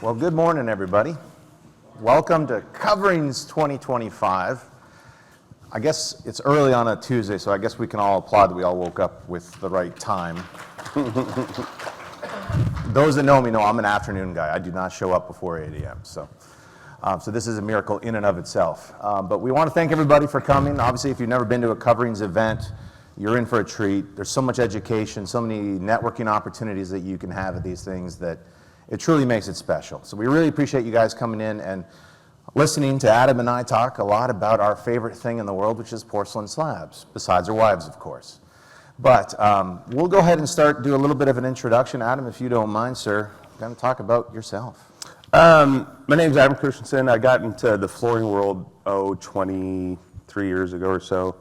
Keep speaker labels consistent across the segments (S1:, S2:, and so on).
S1: Well, good morning, everybody. Welcome to Coverings 2025. I guess it's early on a Tuesday, so I guess we can all applaud that we all woke up with the right time. Those that know me know I'm an afternoon guy. I do not show up before 8 a.m., so this is a miracle in and of itself. But we want to thank everybody for coming. Obviously, if you've never been to a Coverings event, you're in for a treat. There's so much education, so many networking opportunities that you can have at these things that it truly makes it special. So we really appreciate you guys coming in and listening to Adam and I talk a lot about our favorite thing in the world, which is porcelain slabs, besides our wives, of course. But we'll go ahead and do a little bit of an introduction. Adam, if you don't mind, sir, kind of talk about yourself.
S2: My name's Adam Christensen. I got into the flooring world, 23 years ago or so.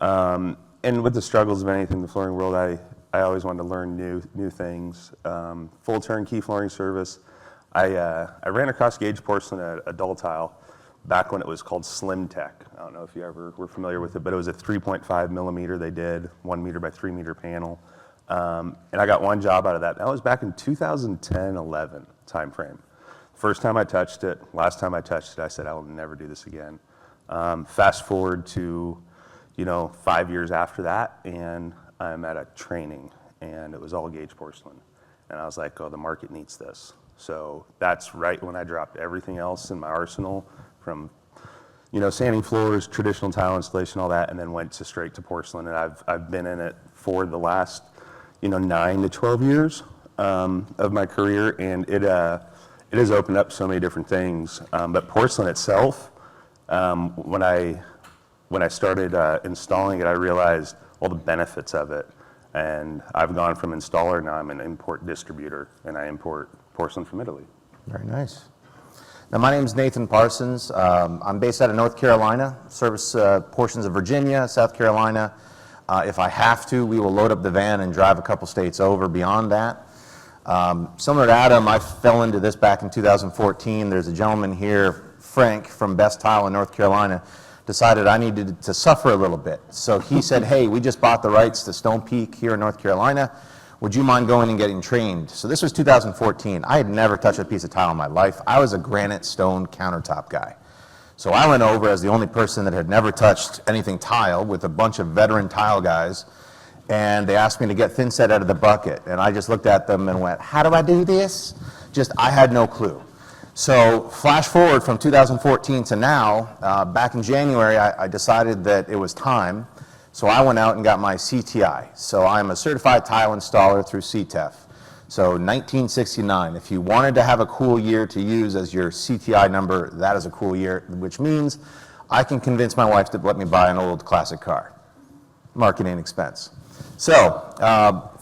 S2: And with the struggles of anything in the flooring world, I always wanted to learn new things. Full turnkey flooring service. I ran across gauge porcelain at a dull tile back when it was called Slim Tech. I don't know if you ever were familiar with it, but it was a 3.5 millimeter they did, 1 meter by 3 meter panel. And I got one job out of that. That was back in 2010-11 time frame. First time I touched it, last time I touched it, I said, I will never do this again. Fast forward to, 5 years after that, and I'm at a training, and it was all gauge porcelain. And I was like, oh, the market needs this. So that's right when I dropped everything else in my arsenal from, sanding floors, traditional tile installation, all that, and then went straight to porcelain. And I've been in it for the last, 9 to 12 years of my career, and it has opened up so many different things. But porcelain itself, when I started installing it, I realized all the benefits of it. And I've gone from installer, now I'm an import distributor, and I import porcelain from Italy.
S1: Very nice. Now, my name is Nathan Parsons. I'm based out of North Carolina, service portions of Virginia, South Carolina. If I have to, we will load up the van and drive a couple states over beyond that. Similar to Adam, I fell into this back in 2014. There's a gentleman here, Frank, from Best Tile in North Carolina, decided I needed to suffer a little bit. So he said, hey, we just bought the rights to Stone Peak here in North Carolina. Would you mind going and getting trained? So this was 2014. I had never touched a piece of tile in my life. I was a granite stone countertop guy. So I went over as the only person that had never touched anything tile with a bunch of veteran tile guys, and they asked me to get thin set out of the bucket. And I just looked at them and went, how do I do this? I had no clue. So flash forward from 2014 to now, back in January, I decided that it was time. So I went out and got my CTI. So I'm a certified tile installer through CTEF. So 1969, if you wanted to have a cool year to use as your CTI number, that is a cool year, which means I can convince my wife to let me buy an old classic car. Marketing expense. So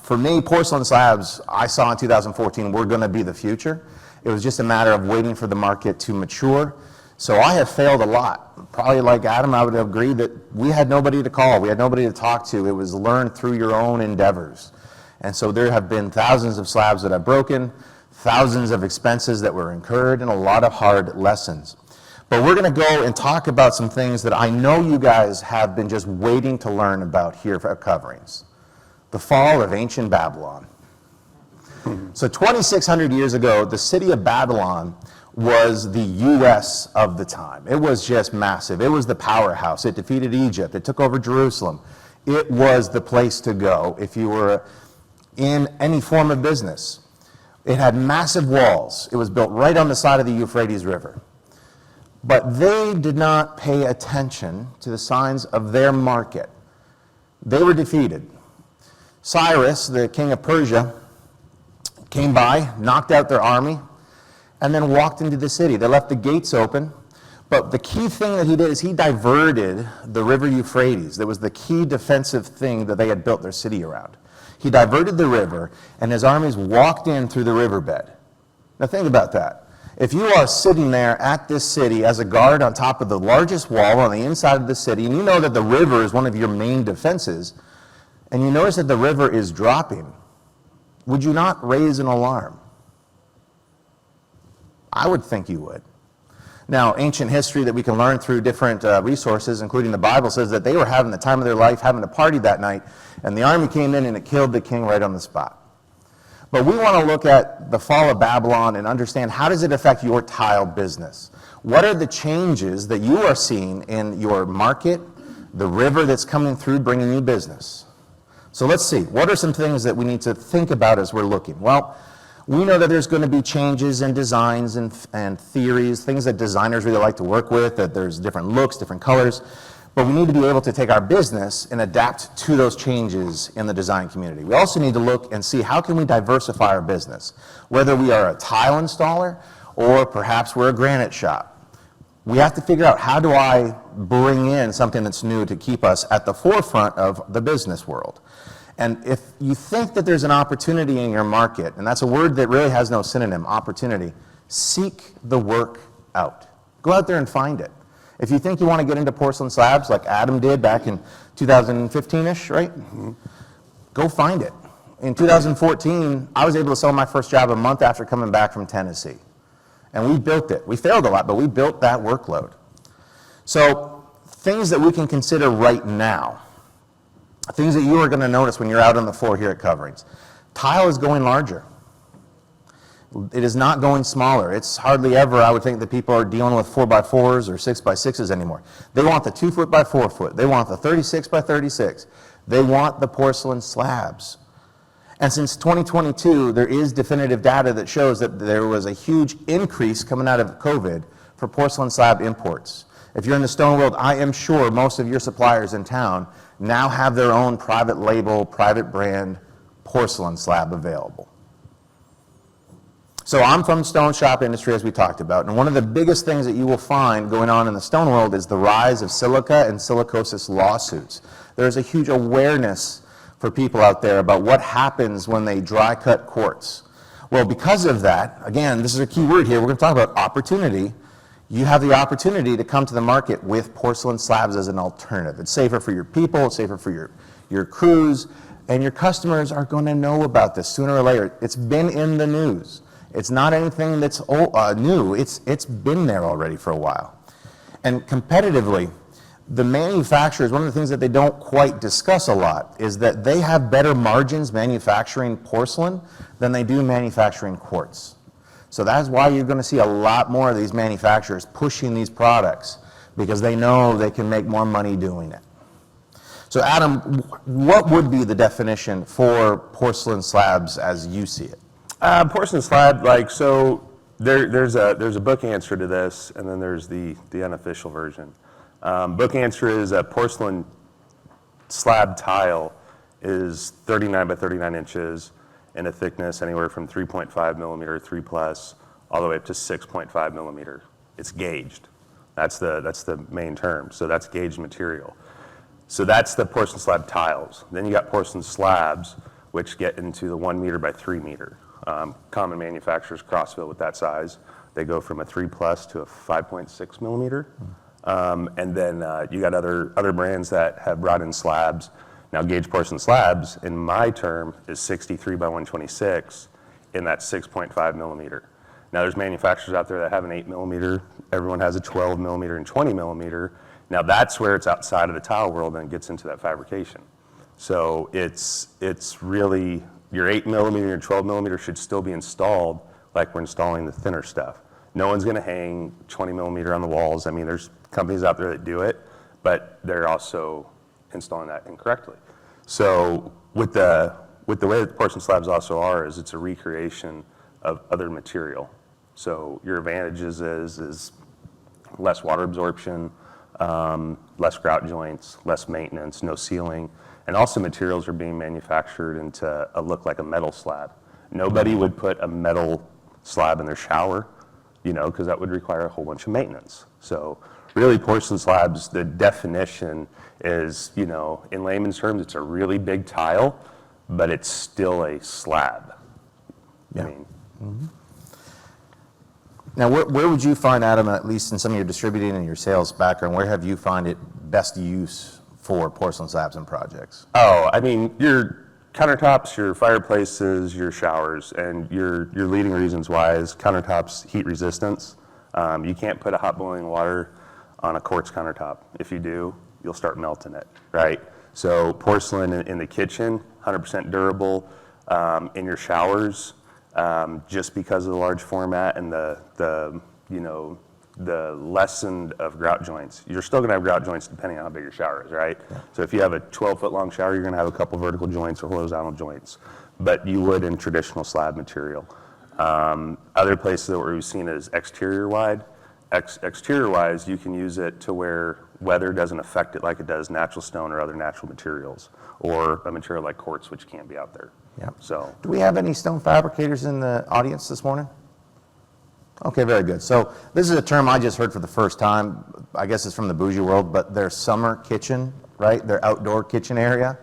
S1: for me, porcelain slabs, I saw in 2014, were going to be the future. It was just a matter of waiting for the market to mature. So I have failed a lot. Probably like Adam, I would agree that we had nobody to call. We had nobody to talk to. It was learned through your own endeavors. And so there have been thousands of slabs that I've broken, thousands of expenses that were incurred, and a lot of hard lessons. But we're going to go and talk about some things that I know you guys have been just waiting to learn about here at Coverings. The fall of ancient Babylon. So 2,600 years ago, the city of Babylon was the U.S. of the time. It was just massive. It was the powerhouse. It defeated Egypt. It took over Jerusalem. It was the place to go if you were in any form of business. It had massive walls. It was built right on the side of the Euphrates River. But they did not pay attention to the signs of their market. They were defeated. Cyrus, the king of Persia, came by, knocked out their army, and then walked into the city. They left the gates open, but the key thing that he did is he diverted the river Euphrates. That was the key defensive thing that they had built their city around. He diverted the river, and his armies walked in through the riverbed. Now think about that. If you are sitting there at this city as a guard on top of the largest wall on the inside of the city, and you know that the river is one of your main defenses, and you notice that the river is dropping, would you not raise an alarm? I would think you would. Now, ancient history that we can learn through different resources, including the Bible, says that they were having the time of their life, having a party that night, and the army came in and it killed the king right on the spot. But we want to look at the fall of Babylon and understand, how does it affect your tile business? What are the changes that you are seeing in your market, the river that's coming through bringing you business? So let's see, what are some things that we need to think about as we're looking? Well, we know that there's going to be changes in designs and theories, things that designers really like to work with, that there's different looks, different colors. But we need to be able to take our business and adapt to those changes in the design community. We also need to look and see, how can we diversify our business? Whether we are a tile installer or perhaps we're a granite shop. We have to figure out, how do I bring in something that's new to keep us at the forefront of the business world? And if you think that there's an opportunity in your market, and that's a word that really has no synonym, opportunity, seek the work out. Go out there and find it. If you think you want to get into porcelain slabs like Adam did back in 2015-ish, right? Mm-hmm. Go find it. In 2014, I was able to sell my first job a month after coming back from Tennessee. And we built it. We failed a lot, but we built that workload. So things that we can consider right now, things that you are going to notice when you're out on the floor here at Coverings. Tile is going larger. It is not going smaller. It's hardly ever, I would think, that people are dealing with 4x4s or 6x6s anymore. They want the 2 foot by 4 foot. They want the 36 by 36. They want the porcelain slabs. And since 2022, there is definitive data that shows that there was a huge increase coming out of COVID for porcelain slab imports. If you're in the stone world, I am sure most of your suppliers in town now have their own private label, private brand porcelain slab available. So I'm from the stone shop industry, as we talked about, and one of the biggest things that you will find going on in the stone world is the rise of silica and silicosis lawsuits. There's a huge awareness for people out there about what happens when they dry cut quartz. Well, because of that, again, this is a key word here, we're going to talk about opportunity. You have the opportunity to come to the market with porcelain slabs as an alternative. It's safer for your people, it's safer for your crews, and your customers are going to know about this sooner or later. It's been in the news. It's not anything that's new. It's been there already for a while. And competitively, the manufacturers, one of the things that they don't quite discuss a lot is that they have better margins manufacturing porcelain than they do manufacturing quartz. So that's why you're going to see a lot more of these manufacturers pushing these products, because they know they can make more money doing it. So Adam, what would be the definition for porcelain slabs as you see it?
S2: Porcelain slab, there's a book answer to this, and then there's the unofficial version. Book answer is a porcelain slab tile is 39 by 39 inches in a thickness anywhere from 3.5 millimeter, 3 plus, all the way up to 6.5 millimeter. It's gauged. That's the main term. So that's gauged material. So that's the porcelain slab tiles. Then you got porcelain slabs, which get into the 1 meter by 3 meter. Common manufacturers cross-fill with that size. They go from a 3 plus to a 5.6 millimeter. And then you got other brands that have brought in slabs. Now, gauge porcelain slabs, in my term, is 63 by 126 in that 6.5 millimeter. Now, there's manufacturers out there that have an 8 millimeter. Everyone has a 12 millimeter and 20 millimeter. Now, that's where it's outside of the tile world and it gets into that fabrication. So it's really, your 8 millimeter and 12 millimeter should still be installed like we're installing the thinner stuff. No one's going to hang 20 millimeter on the walls. I mean, there's companies out there that do it, but they're also installing that incorrectly. So with the way that porcelain slabs also are, is it's a recreation of other material. So your advantages is less water absorption, less grout joints, less maintenance, no sealing, and also materials are being manufactured into a look like a metal slab. Nobody would put a metal slab in their shower, because that would require a whole bunch of maintenance. So really, porcelain slabs, the definition is, in layman's terms, it's a really big tile, but it's still a slab.
S1: Yeah.
S2: I mean,
S1: mm-hmm. Now, where would you find, Adam, at least in some of your distributing and your sales background, where have you find it best use for porcelain slabs and projects?
S2: Oh, I mean, your countertops, your fireplaces, your showers, and your leading reasons why is countertops heat resistance. You can't put a hot boiling water on a quartz countertop. If you do, you'll start melting it, right? So porcelain in the kitchen, 100% durable. in your showers, just because of the large format and the lessened of grout joints. You're still gonna have grout joints depending on how big your shower is, right? Yeah. So if you have a 12-foot long shower, you're gonna have a couple vertical joints or horizontal joints, but you would in traditional slab material. Other places that we've seen is exterior-wise, you can use it to where weather doesn't affect it like it does natural stone or other natural materials, or a material like quartz, which can't be out there.
S1: Yeah.
S2: So,
S1: do we have any stone fabricators in the audience this morning? Okay, very good. So this is a term I just heard for the first time. I guess it's from the bougie world, but their summer kitchen, right? Their outdoor kitchen area.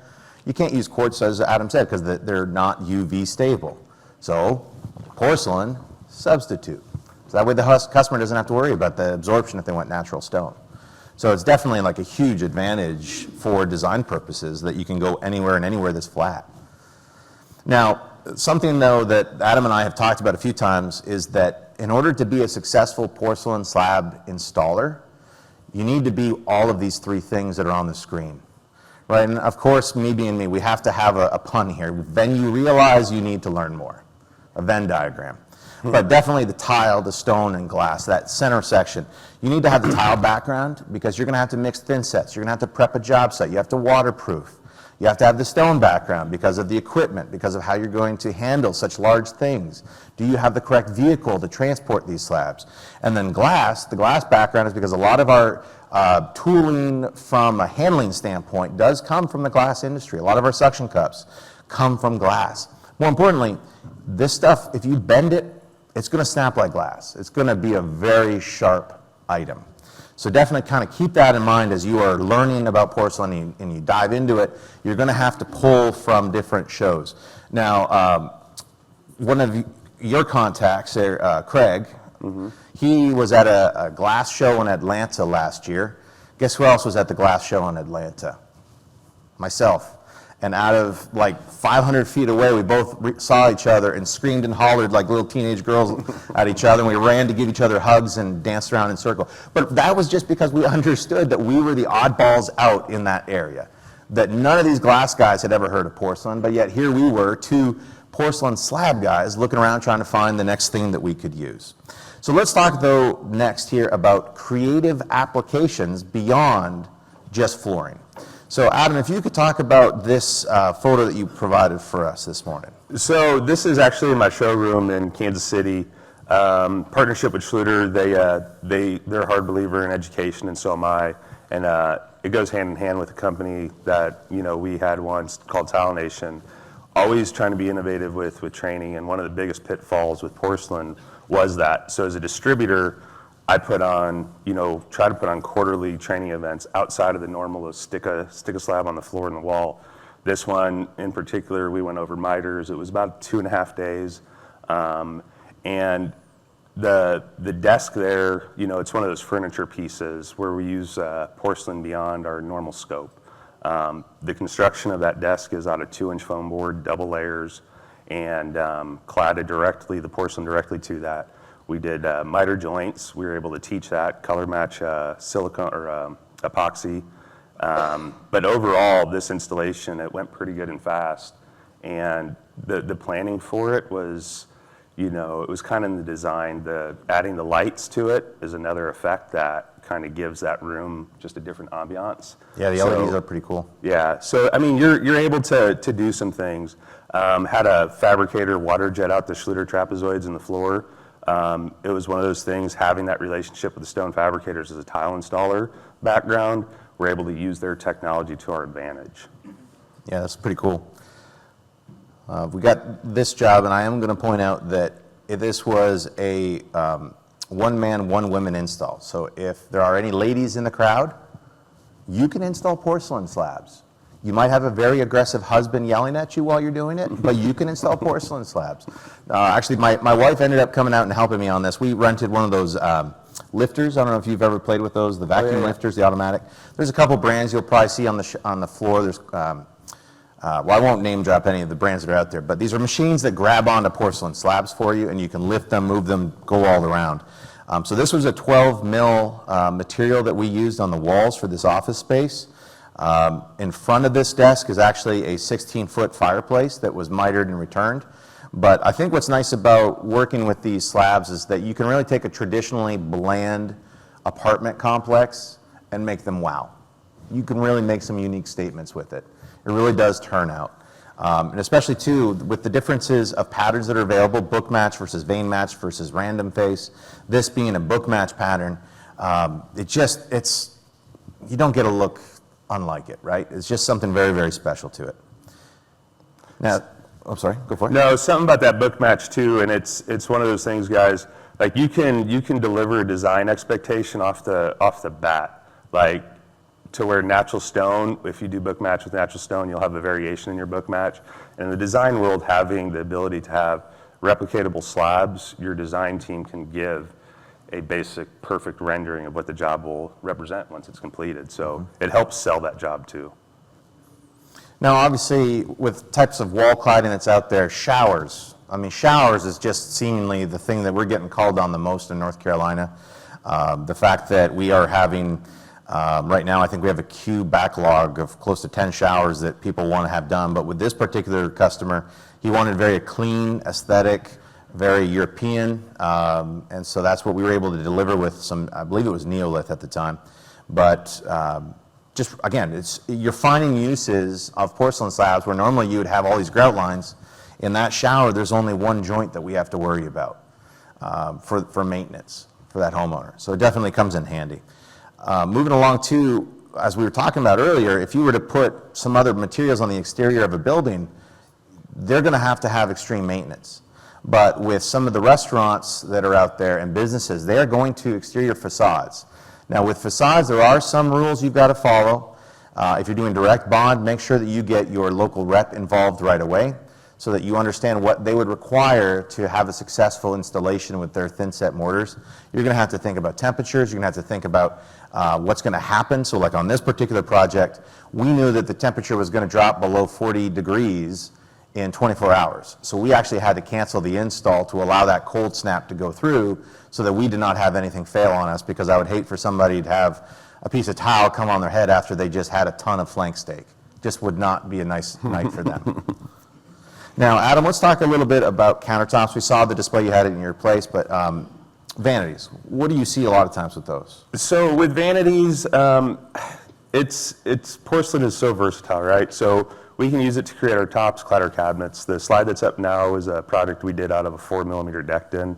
S1: You can't use quartz, as Adam said, because they're not UV stable. So porcelain, substitute. So that way the customer doesn't have to worry about the absorption if they want natural stone. So it's definitely like a huge advantage for design purposes that you can go anywhere and anywhere that's flat. Now, something though that Adam and I have talked about a few times is that in order to be a successful porcelain slab installer, you need to be all of these three things that are on the screen, right? And of course, me being me, we have to have a pun here. Then you realize you need to learn more, a Venn diagram. But definitely the tile, the stone, and glass, that center section. You need to have the tile background because you're gonna have to mix thin sets. You're gonna have to prep a job site. You have to waterproof. You have to have the stone background because of the equipment, because of how you're going to handle such large things. Do you have the correct vehicle to transport these slabs? And then glass, the glass background is because a lot of our tooling from a handling standpoint does come from the glass industry. A lot of our suction cups come from glass. More importantly, this stuff, if you bend it, it's going to snap like glass. It's going to be a very sharp item. So definitely kind of keep that in mind as you are learning about porcelain and you dive into it. You're going to have to pull from different shows. Now, one of your contacts there, Craig, he was at a glass show in Atlanta last year. Guess who else was at the glass show in Atlanta? Myself. And out of like 500 feet away, we both saw each other and screamed and hollered like little teenage girls at each other. And we ran to give each other hugs and danced around in circle. But that was just because we understood that we were the oddballs out in that area. That none of these glass guys had ever heard of porcelain, but yet here we were, two porcelain slab guys looking around trying to find the next thing that we could use. So let's talk though next here about creative applications beyond just flooring. So Adam, if you could talk about this photo that you provided for us this morning.
S2: So this is actually my showroom in Kansas City. Partnership with Schluter, they're a hard believer in education, and so am I. And it goes hand in hand with a company that we had once called Tile Nation. Always trying to be innovative with training, and one of the biggest pitfalls with porcelain was that. So as a distributor, I put on, try to put on quarterly training events outside of the normal of stick a slab on the floor and the wall. This one in particular, we went over miters. It was about 2.5 days. And the desk there, it's one of those furniture pieces where we use porcelain beyond our normal scope. The construction of that desk is out of 2-inch foam board, double layers, and cladded directly, the porcelain directly to that. We did miter joints. We were able to teach that, color match silicone or epoxy. But overall, this installation, it went pretty good and fast. And the planning for it was, it was kind of in the design. Adding the lights to it is another effect that kind of gives that room just a different ambiance.
S1: Yeah, the LEDs are pretty cool.
S2: Yeah, so I mean, you're able to do some things. Had a fabricator water jet out the Schluter trapezoids in the floor. It was one of those things, having that relationship with the stone fabricators as a tile installer background, we're able to use their technology to our advantage.
S1: Yeah, that's pretty cool. We got this job, and I am going to point out that this was a one-man, one-woman install. So if there are any ladies in the crowd, you can install porcelain slabs. You might have a very aggressive husband yelling at you while you're doing it, but you can install porcelain slabs. Actually, my wife ended up coming out and helping me on this. We rented one of those lifters. I don't know if you've ever played with those, the vacuum lifters, the automatic. There's a couple brands you'll probably see on the floor. There's, well, I won't name drop any of the brands that are out there, but these are machines that grab onto porcelain slabs for you, and you can lift them, move them, go all around. So this was a 12 mil material that we used on the walls for this office space. In front of this desk is actually a 16-foot fireplace that was mitered and returned. But I think what's nice about working with these slabs is that you can really take a traditionally bland apartment complex and make them wow. You can really make some unique statements with it. It really does turn out. And especially too, with the differences of patterns that are available, book match versus vein match versus random face, this being a book match pattern, you don't get a look unlike it, right? It's just something very, very special to it. Now, I'm sorry, go for it.
S2: No, something about that book match too, and it's one of those things, guys. Like you can deliver a design expectation off the bat, like to where natural stone. If you do book match with natural stone, you'll have a variation in your book match. And in the design world, having the ability to have replicatable slabs, your design team can give a basic perfect rendering of what the job will represent once it's completed. So it helps sell that job too.
S1: Now, obviously, with types of wall cladding that's out there, showers. I mean, showers is just seemingly the thing that we're getting called on the most in North Carolina. The fact that we are having, right now, I think we have a queue backlog of close to 10 showers that people want to have done. But with this particular customer, he wanted very clean, aesthetic, very European, and so that's what we were able to deliver with some, I believe it was Neolith at the time. But just again, you're finding uses of porcelain slabs where normally you would have all these grout lines. In that shower, there's only one joint that we have to worry about for maintenance for that homeowner. So it definitely comes in handy. Moving along too, as we were talking about earlier, if you were to put some other materials on the exterior of a building, they're going to have extreme maintenance. But with some of the restaurants that are out there and businesses, they are going to exterior facades. Now with facades, there are some rules you've got to follow. If you're doing direct bond, make sure that you get your local rep involved right away so that you understand what they would require to have a successful installation with their thin set mortars. You're going to have to think about temperatures. You're going to have to think about what's going to happen. So like on this particular project, we knew that the temperature was going to drop below 40 degrees in 24 hours. So we actually had to cancel the install to allow that cold snap to go through so that we did not have anything fail on us, because I would hate for somebody to have a piece of towel come on their head after they just had a ton of flank steak. Just would not be a nice night for them. Now, Adam, let's talk a little bit about countertops. We saw the display you had in your place, but vanities. What do you see a lot of times with those?
S2: So with vanities, porcelain is so versatile, right? So we can use it to create our tops, clatter cabinets. The slide that's up now is a product we did out of a 4mm deck tin.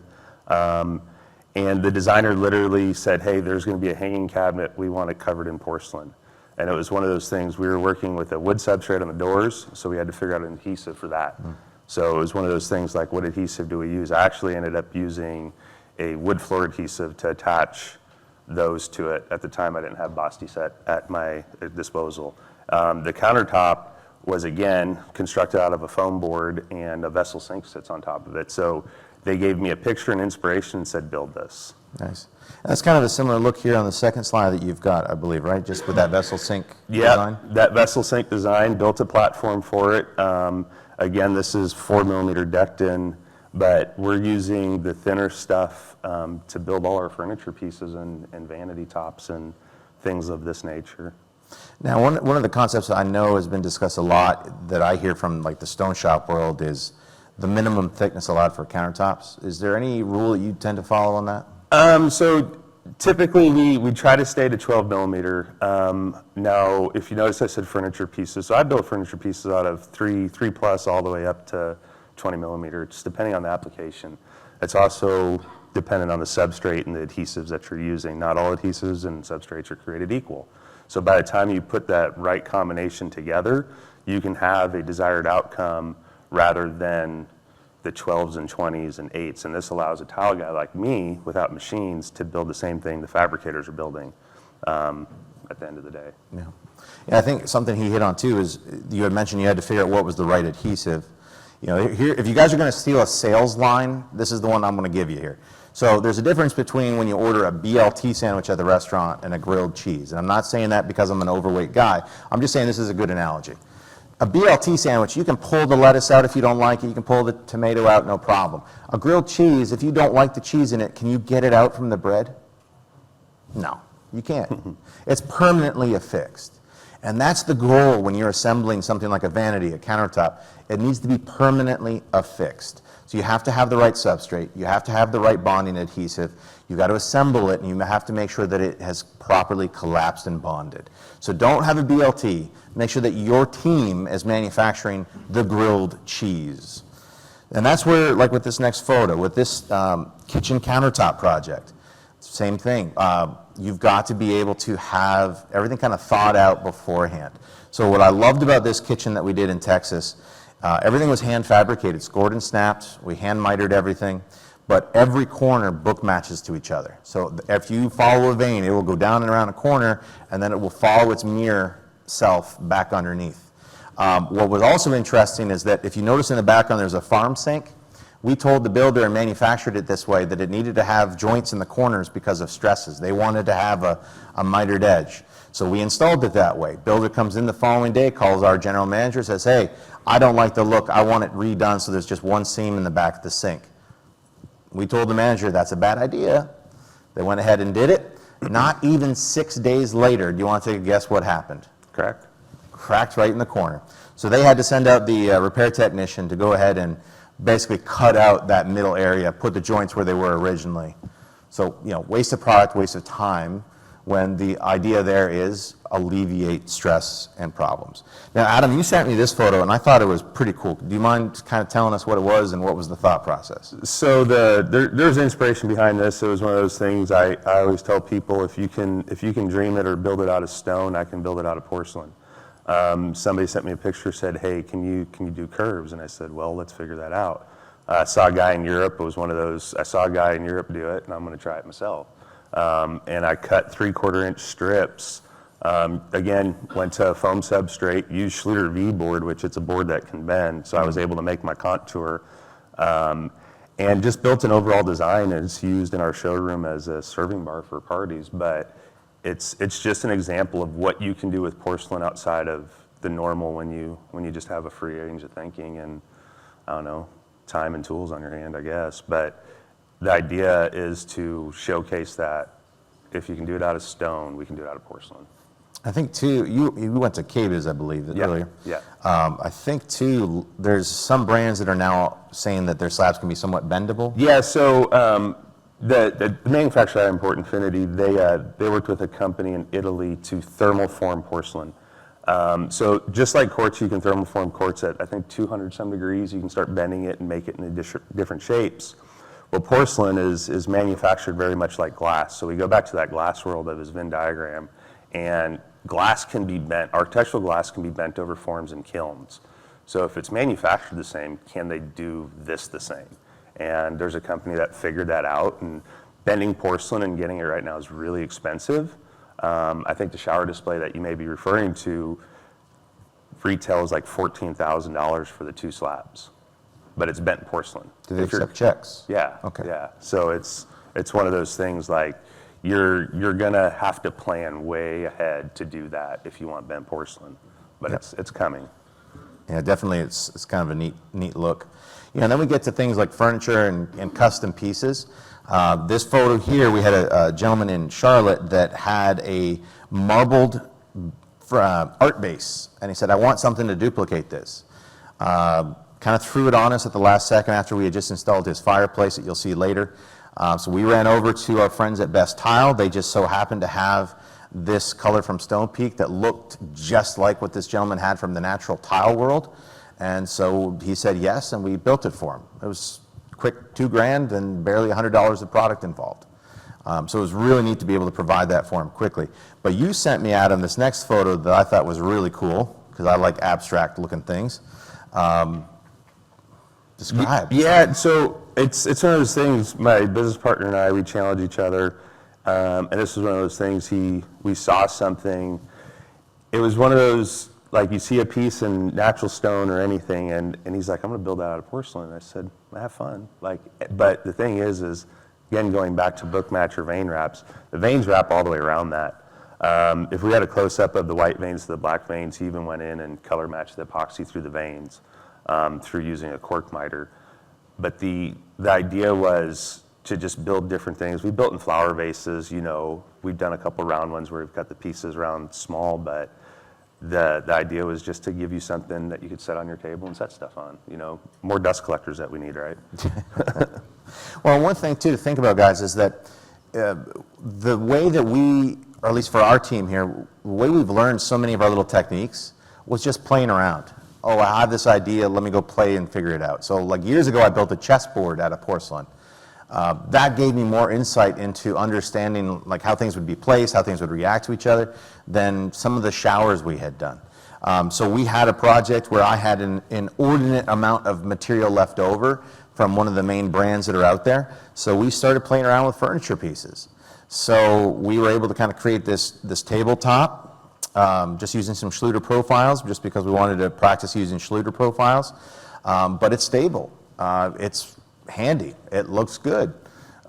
S2: And the designer literally said, hey, there's going to be a hanging cabinet. We want it covered in porcelain. And it was one of those things, we were working with a wood substrate on the doors, so we had to figure out an adhesive for that. So it was one of those things like, what adhesive do we use? I actually ended up using a wood floor adhesive to attach those to it. At the time, I didn't have Basti set at my disposal. The countertop was, again, constructed out of a foam board, and a vessel sink sits on top of it. So they gave me a picture and inspiration and said, build this.
S1: Nice. And that's kind of a similar look here on the second slide that you've got, I believe, right? Just with that vessel sink design?
S2: Yeah, that vessel sink design, built a platform for it. Again, this is 4mm decked in, but we're using the thinner stuff to build all our furniture pieces and vanity tops and things of this nature.
S1: Now, one of the concepts that I know has been discussed a lot that I hear from like the stone shop world is the minimum thickness allowed for countertops. Is there any rule that you tend to follow on that?
S2: So typically we try to stay to 12mm. Now, if you notice, I said furniture pieces. So I built furniture pieces out of 3 plus all the way up to 20mm. It's depending on the application. It's also dependent on the substrate and the adhesives that you're using. Not all adhesives and substrates are created equal. So by the time you put that right combination together, you can have a desired outcome rather than the 12s and 20s and 8s. And this allows a tile guy like me, without machines, to build the same thing the fabricators are building at the end of the day.
S1: Yeah. Yeah, I think something he hit on too is you had mentioned you had to figure out what was the right adhesive. You know, here, if you guys are going to steal a sales line, this is the one I'm going to give you here. So there's a difference between when you order a BLT sandwich at the restaurant and a grilled cheese. And I'm not saying that because I'm an overweight guy. I'm just saying this is a good analogy. A BLT sandwich, you can pull the lettuce out if you don't like it. You can pull the tomato out, no problem. A grilled cheese, if you don't like the cheese in it, can you get it out from the bread? No, you can't. It's permanently affixed. And that's the goal when you're assembling something like a vanity, a countertop. It needs to be permanently affixed. So you have to have the right substrate, you have to have the right bonding adhesive, you've got to assemble it, and you have to make sure that it has properly collapsed and bonded. So don't have a BLT, make sure that your team is manufacturing the grilled cheese. And that's where, like with this next photo, with this kitchen countertop project, same thing. You've got to be able to have everything kind of thought out beforehand. So what I loved about this kitchen that we did in Texas, everything was hand fabricated, scored and snapped. We hand mitered everything, but every corner book matches to each other. So if you follow a vein, it will go down and around a corner, and then it will follow its mirror self back underneath. What was also interesting is that if you notice in the background there's a farm sink. We told the builder and manufactured it this way that it needed to have joints in the corners because of stresses. They wanted to have a mitered edge. So we installed it that way. Builder comes in the following day, calls our general manager, says, hey, I don't like the look, I want it redone so there's just one seam in the back of the sink. We told the manager that's a bad idea. They went ahead and did it. Not even 6 days later, do you want to take a guess what happened?
S2: Correct.
S1: Cracked right in the corner. So they had to send out the repair technician to go ahead and basically cut out that middle area, put the joints where they were originally. So, waste of product, waste of time, when the idea there is alleviate stress and problems. Now, Adam, you sent me this photo, and I thought it was pretty cool. Do you mind kind of telling us what it was and what was the thought process?
S2: So there's inspiration behind this. It was one of those things I always tell people, if you can dream it or build it out of stone, I can build it out of porcelain. Somebody sent me a picture, said, hey, can you do curves? And I said, well, let's figure that out. I saw a guy in Europe, it was one of those, I saw a guy in Europe do it, and I'm going to try it myself. And I cut 3/4 inch strips. Again, went to a foam substrate, used Schluter V board, which it's a board that can bend, so I was able to make my contour. And just built an overall design, and it's used in our showroom as a serving bar for parties. But it's just an example of what you can do with porcelain outside of the normal when you just have a free range of thinking and, I don't know, time and tools on your hand, I guess. But the idea is to showcase that if you can do it out of stone, we can do it out of porcelain.
S1: I think too, you went to KBIS, I believe, earlier.
S2: Yeah.
S1: I think too, there's some brands that are now saying that their slabs can be somewhat bendable.
S2: Yeah, so the manufacturer at Import Infinity, they worked with a company in Italy to thermal form porcelain. So just like quartz, you can thermal form quartz at, I think, 200 some degrees. You can start bending it and make it into different shapes. Well, porcelain is manufactured very much like glass. So we go back to that glass world of his Venn diagram, and glass can be bent, architectural glass can be bent over forms in kilns. So if it's manufactured the same, can they do this the same? And there's a company that figured that out, and bending porcelain and getting it right now is really expensive. I think the shower display that you may be referring to retails like $14,000 for the 2 slabs, but it's bent porcelain.
S1: Do they accept checks?
S2: Yeah.
S1: Okay.
S2: Yeah. So it's one of those things like you're gonna have to plan way ahead to do that if you want bent porcelain, but
S1: Yep.
S2: it's coming.
S1: Yeah, definitely. It's kind of a neat look. And then we get to things like furniture and custom pieces. This photo here, we had a gentleman in Charlotte that had a marbled art base, and he said, I want something to duplicate this. Kind of threw it on us at the last second after we had just installed his fireplace that you'll see later. So we ran over to our friends at Best Tile. They just so happened to have this color from Stone Peak that looked just like what this gentleman had from the natural tile world. And so he said yes, and we built it for him. It was quick, $2,000 and barely $100 of product involved. So it was really neat to be able to provide that for him quickly. But you sent me, Adam, this next photo that I thought was really cool, because I like abstract looking things. Describe.
S2: Yeah, so it's one of those things, my business partner and I, we challenge each other. And this was one of those things, we saw something. It was one of those, like you see a piece in natural stone or anything, and he's like, I'm gonna build that out of porcelain. And I said, have fun. But the thing is, again, going back to book match or vein wraps, the veins wrap all the way around that. If we had a close-up of the white veins to the black veins, he even went in and color matched the epoxy through the veins through using a cork miter. But the idea was to just build different things. We built in flower vases, we've done a couple round ones where we've cut the pieces around small, but the idea was just to give you something that you could set on your table and set stuff on. More dust collectors that we need, right?
S1: Well, one thing too to think about, guys, is that the way that we, or at least for our team here, the way we've learned so many of our little techniques was just playing around. Oh, I have this idea, let me go play and figure it out. So like years ago, I built a chessboard out of porcelain. That gave me more insight into understanding like how things would be placed, how things would react to each other than some of the showers we had done. So we had a project where I had an inordinate amount of material left over from one of the main brands that are out there. So we started playing around with furniture pieces. So we were able to kind of create this tabletop just using some Schluter profiles, just because we wanted to practice using Schluter profiles. But it's stable. It's handy. It looks good.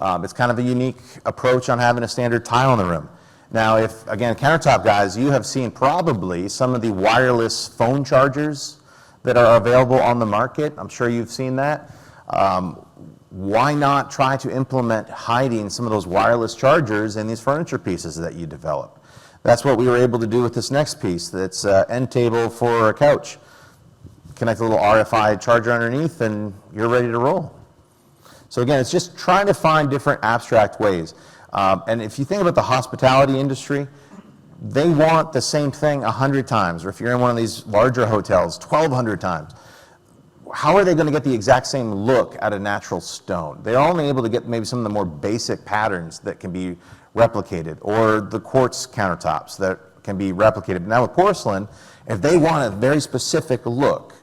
S1: It's kind of a unique approach on having a standard tile in the room. Now, if, again, countertop guys, you have seen probably some of the wireless phone chargers that are available on the market. I'm sure you've seen that. Why not try to implement hiding some of those wireless chargers in these furniture pieces that you develop? That's what we were able to do with this next piece. That's an end table for a couch. Connect a little RFI charger underneath and you're ready to roll. So again, it's just trying to find different abstract ways. And if you think about the hospitality industry, they want the same thing 100 times, or if you're in one of these larger hotels, 1,200 times. How are they going to get the exact same look out of natural stone? They're only able to get maybe some of the more basic patterns that can be replicated, or the quartz countertops that can be replicated. Now with porcelain, if they want a very specific look,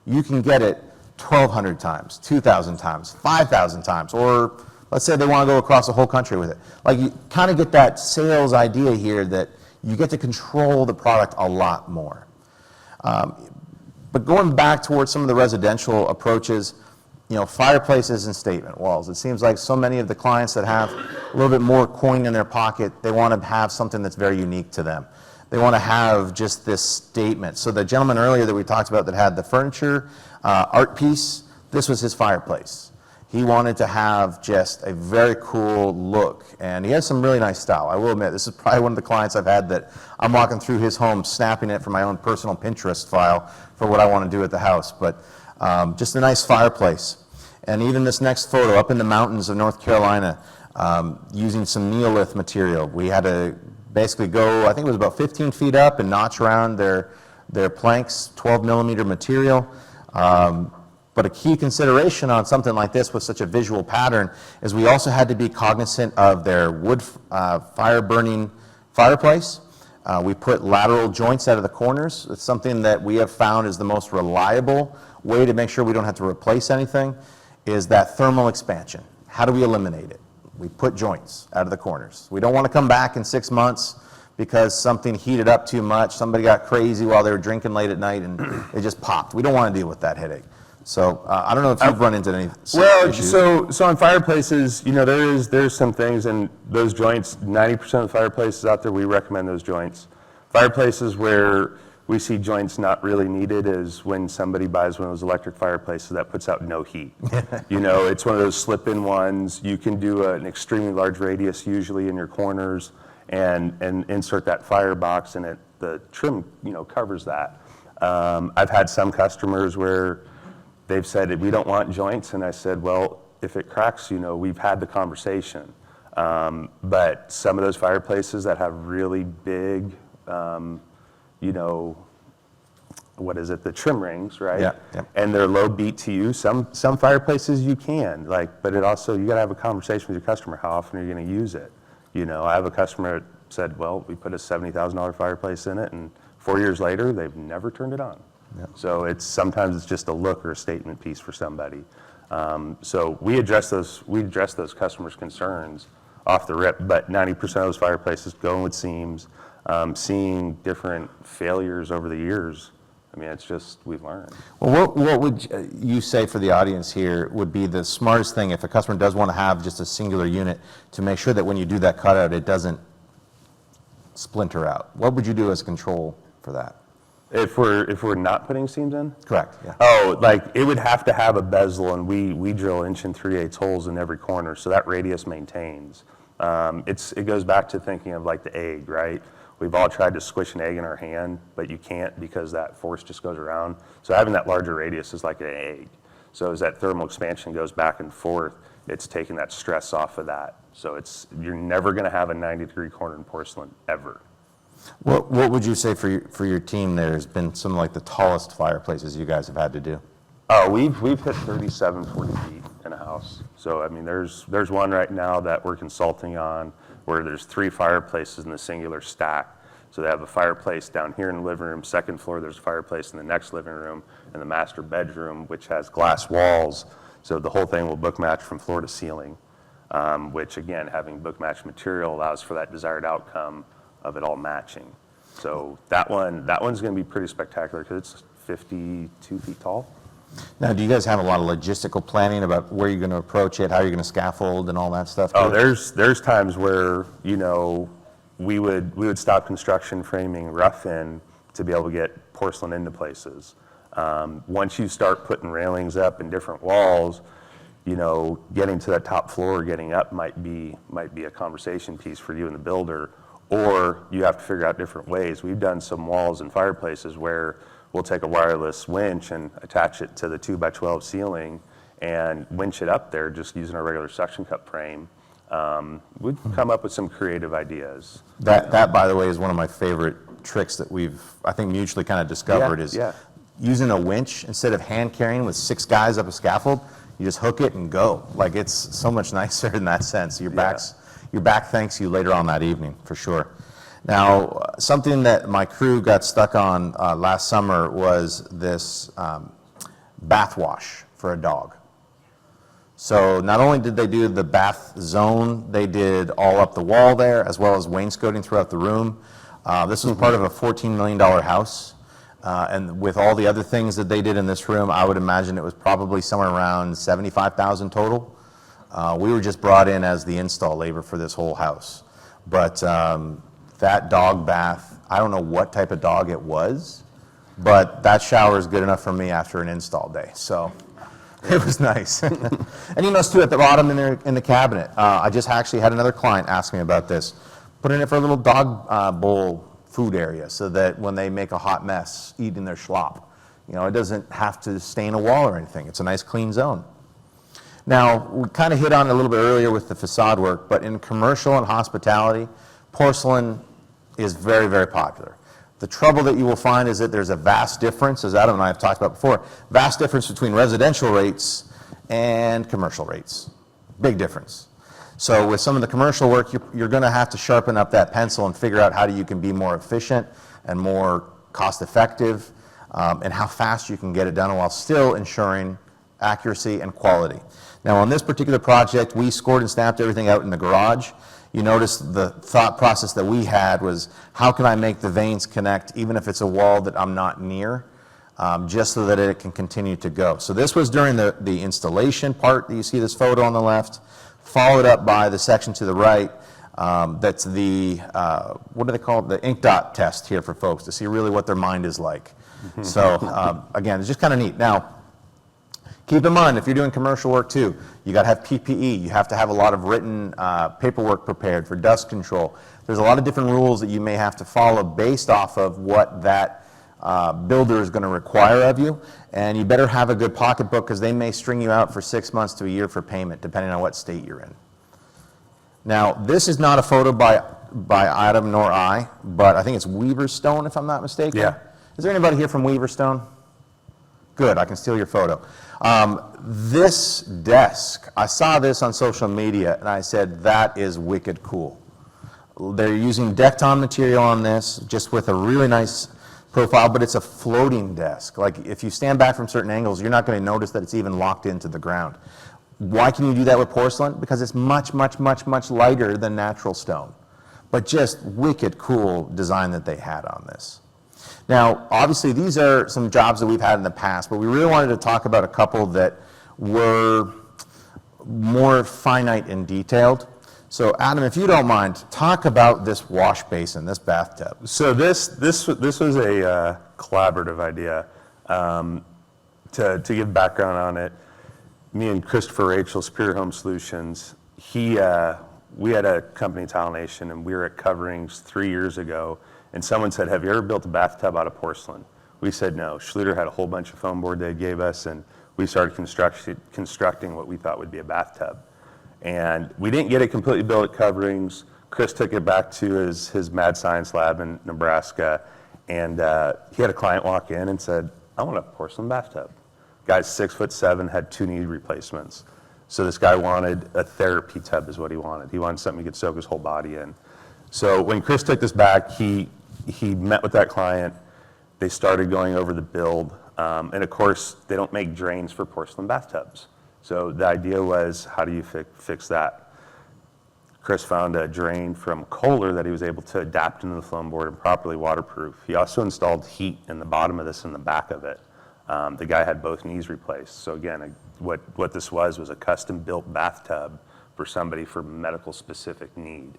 S1: you can get it 1,200 times, 2,000 times, 5,000 times, or let's say they want to go across the whole country with it. Like, you kind of get that sales idea here that you get to control the product a lot more. But going back towards some of the residential approaches, fireplaces and statement walls. It seems like so many of the clients that have a little bit more coin in their pocket, they want to have something that's very unique to them. They want to have just this statement. So the gentleman earlier that we talked about that had the furniture art piece, this was his fireplace. He wanted to have just a very cool look, and he has some really nice style. I will admit, this is probably one of the clients I've had that I'm walking through his home, snapping it for my own personal Pinterest file for what I want to do at the house. But just a nice fireplace. And even this next photo, up in the mountains of North Carolina, using some neolith material. We had to basically go, I think it was about 15 feet up and notch around their planks, 12 millimeter material. But a key consideration on something like this with such a visual pattern is we also had to be cognizant of their wood fire-burning fireplace. We put lateral joints out of the corners. It's something that we have found is the most reliable way to make sure we don't have to replace anything, is that thermal expansion. How do we eliminate it? We put joints out of the corners. We don't want to come back in 6 months because something heated up too much, somebody got crazy while they were drinking late at night and it just popped. We don't want to deal with that headache. So I don't know if you've run into any issues.
S2: So on fireplaces, there's some things, and those joints, 90% of the fireplaces out there, we recommend those joints. Fireplaces where we see joints not really needed is when somebody buys one of those electric fireplaces that puts out no heat. It's one of those slip-in ones. You can do an extremely large radius usually in your corners and insert that firebox, and the trim covers that. I've had some customers where they've said, we don't want joints, and I said, well, if it cracks, we've had the conversation. But some of those fireplaces that have really big, what is it, the trim rings, right?
S1: Yeah. Yep.
S2: And they're low BTU. Some fireplaces you can, but it also, you gotta have a conversation with your customer. How often are you gonna use it? I have a customer that said, well, we put a $70,000 fireplace in it, and 4 years later, they've never turned it on.
S1: Yep.
S2: So sometimes it's just a look or a statement piece for somebody. So we address those customers' concerns off the rip, but 90% of those fireplaces going with seams, seeing different failures over the years. I mean, it's just, we've learned.
S1: Well, what would you say for the audience here would be the smartest thing if a customer does want to have just a singular unit to make sure that when you do that cutout, it doesn't splinter out? What would you do as control for that?
S2: If we're not putting seams in?
S1: Correct, yeah.
S2: Oh, it would have to have a bezel, and we drill 1 3/8 holes in every corner, so that radius maintains. It goes back to thinking of like the egg, right? we've all tried to squish an egg in our hand, but you can't because that force just goes around. So having that larger radius is like an egg. So as that thermal expansion goes back and forth, it's taking that stress off of that. So you're never going to have a 90-degree corner in porcelain, ever.
S1: What would you say for your team there's been some like the tallest fireplaces you guys have had to do?
S2: Oh, we've hit 37, 40 feet in a house. So, I mean, there's one right now that we're consulting on where there's 3 fireplaces in the singular stack. So they have a fireplace down here in the living room, second floor, there's a fireplace in the next living room, and the master bedroom, which has glass walls. So the whole thing will book match from floor to ceiling, which again, having book match material allows for that desired outcome of it all matching. So that one's gonna be pretty spectacular because it's 52 feet tall.
S1: Now, do you guys have a lot of logistical planning about where you're going to approach it, how you're going to scaffold and all that stuff?
S2: Oh, there's times where, you know, we would stop construction framing rough in to be able to get porcelain into places. Once you start putting railings up and different walls, you know, getting to that top floor, getting up might be a conversation piece for you and the builder, or you have to figure out different ways. We've done some walls and fireplaces where we'll take a wireless winch and attach it to the 2x12 ceiling and winch it up there just using our regular suction cup frame. We've come up with some creative ideas.
S1: That, by the way, is one of my favorite tricks that we've, I think, mutually kind of discovered is using a winch instead of hand carrying with 6 guys up a scaffold. You just hook it and go. Like, it's so much nicer in that sense. Your back thanks you later on that evening, for sure. Now, something that my crew got stuck on last summer was this bath wash for a dog. So not only did they do the bath zone, they did all up the wall there, as well as wainscoting throughout the room. This was part of a $14 million house. And with all the other things that they did in this room, I would imagine it was probably somewhere around $75,000 total. We were just brought in as the install labor for this whole house. But that dog bath, I don't know what type of dog it was, but that shower is good enough for me after an install day. So it was nice. And you notice too at the bottom in the cabinet, I just actually had another client ask me about this. Put in it for a little dog bowl food area so that when they make a hot mess eating their slop, you know, it doesn't have to stain a wall or anything. It's a nice clean zone. Now, we kind of hit on it a little bit earlier with the facade work, but in commercial and hospitality, porcelain is very, very popular. The trouble that you will find is that there's a vast difference, as Adam and I have talked about before, vast difference between residential rates and commercial rates. Big difference. So with some of the commercial work, you're going to have to sharpen up that pencil and figure out how you can be more efficient and more cost effective, and how fast you can get it done while still ensuring accuracy and quality. Now on this particular project, we scored and stamped everything out in the garage. You notice the thought process that we had was, how can I make the veins connect even if it's a wall that I'm not near, just so that it can continue to go. So this was during the installation part that you see this photo on the left, followed up by the section to the right. That's the, what do they call it? The ink dot test here for folks to see really what their mind is like. So again, it's just kind of neat. Now, keep in mind, if you're doing commercial work too, you got to have PPE. You have to have a lot of written paperwork prepared for dust control. There's a lot of different rules that you may have to follow based off of what that builder is going to require of you. And you better have a good pocketbook because they may string you out for 6 months to a year for payment, depending on what state you're in. Now, this is not a photo by Adam nor I, but I think it's Weaverstone, if I'm not mistaken.
S2: Yeah.
S1: Is there anybody here from Weaverstone? Good, I can steal your photo. This desk, I saw this on social media and I said, that is wicked cool. They're using Decton material on this, just with a really nice profile, but it's a floating desk. Like if you stand back from certain angles, you're not going to notice that it's even locked into the ground. Why can you do that with porcelain? Because it's much, much, much, much lighter than natural stone. But just wicked cool design that they had on this. Now, obviously, these are some jobs that we've had in the past, but we really wanted to talk about a couple that were more finite and detailed. So, Adam, if you don't mind, talk about this wash basin, this bathtub.
S2: So this was a collaborative idea. To give background on it, me and Christopher Rachel, Superior Home Solutions, we had a company, Tile Nation, and we were at Coverings 3 years ago, And someone said, have you ever built a bathtub out of porcelain? We said no. Schluter had a whole bunch of foam board they gave us, and we started constructing what we thought would be a bathtub. And we didn't get it completely built at Coverings. Chris took it back to his mad science lab in Nebraska, and he had a client walk in and said, I want a porcelain bathtub. Guy's 6'7", had 2 knee replacements. So this guy wanted a therapy tub is what he wanted. He wanted something he could soak his whole body in. So when Chris took this back, he met with that client. They started going over the build. And of course, they don't make drains for porcelain bathtubs. So the idea was, how do you fix that? Chris found a drain from Kohler that he was able to adapt into the foam board and properly waterproof. He also installed heat in the bottom of this and the back of it. The guy had both knees replaced. So again, what this was a custom built bathtub for somebody for medical specific need.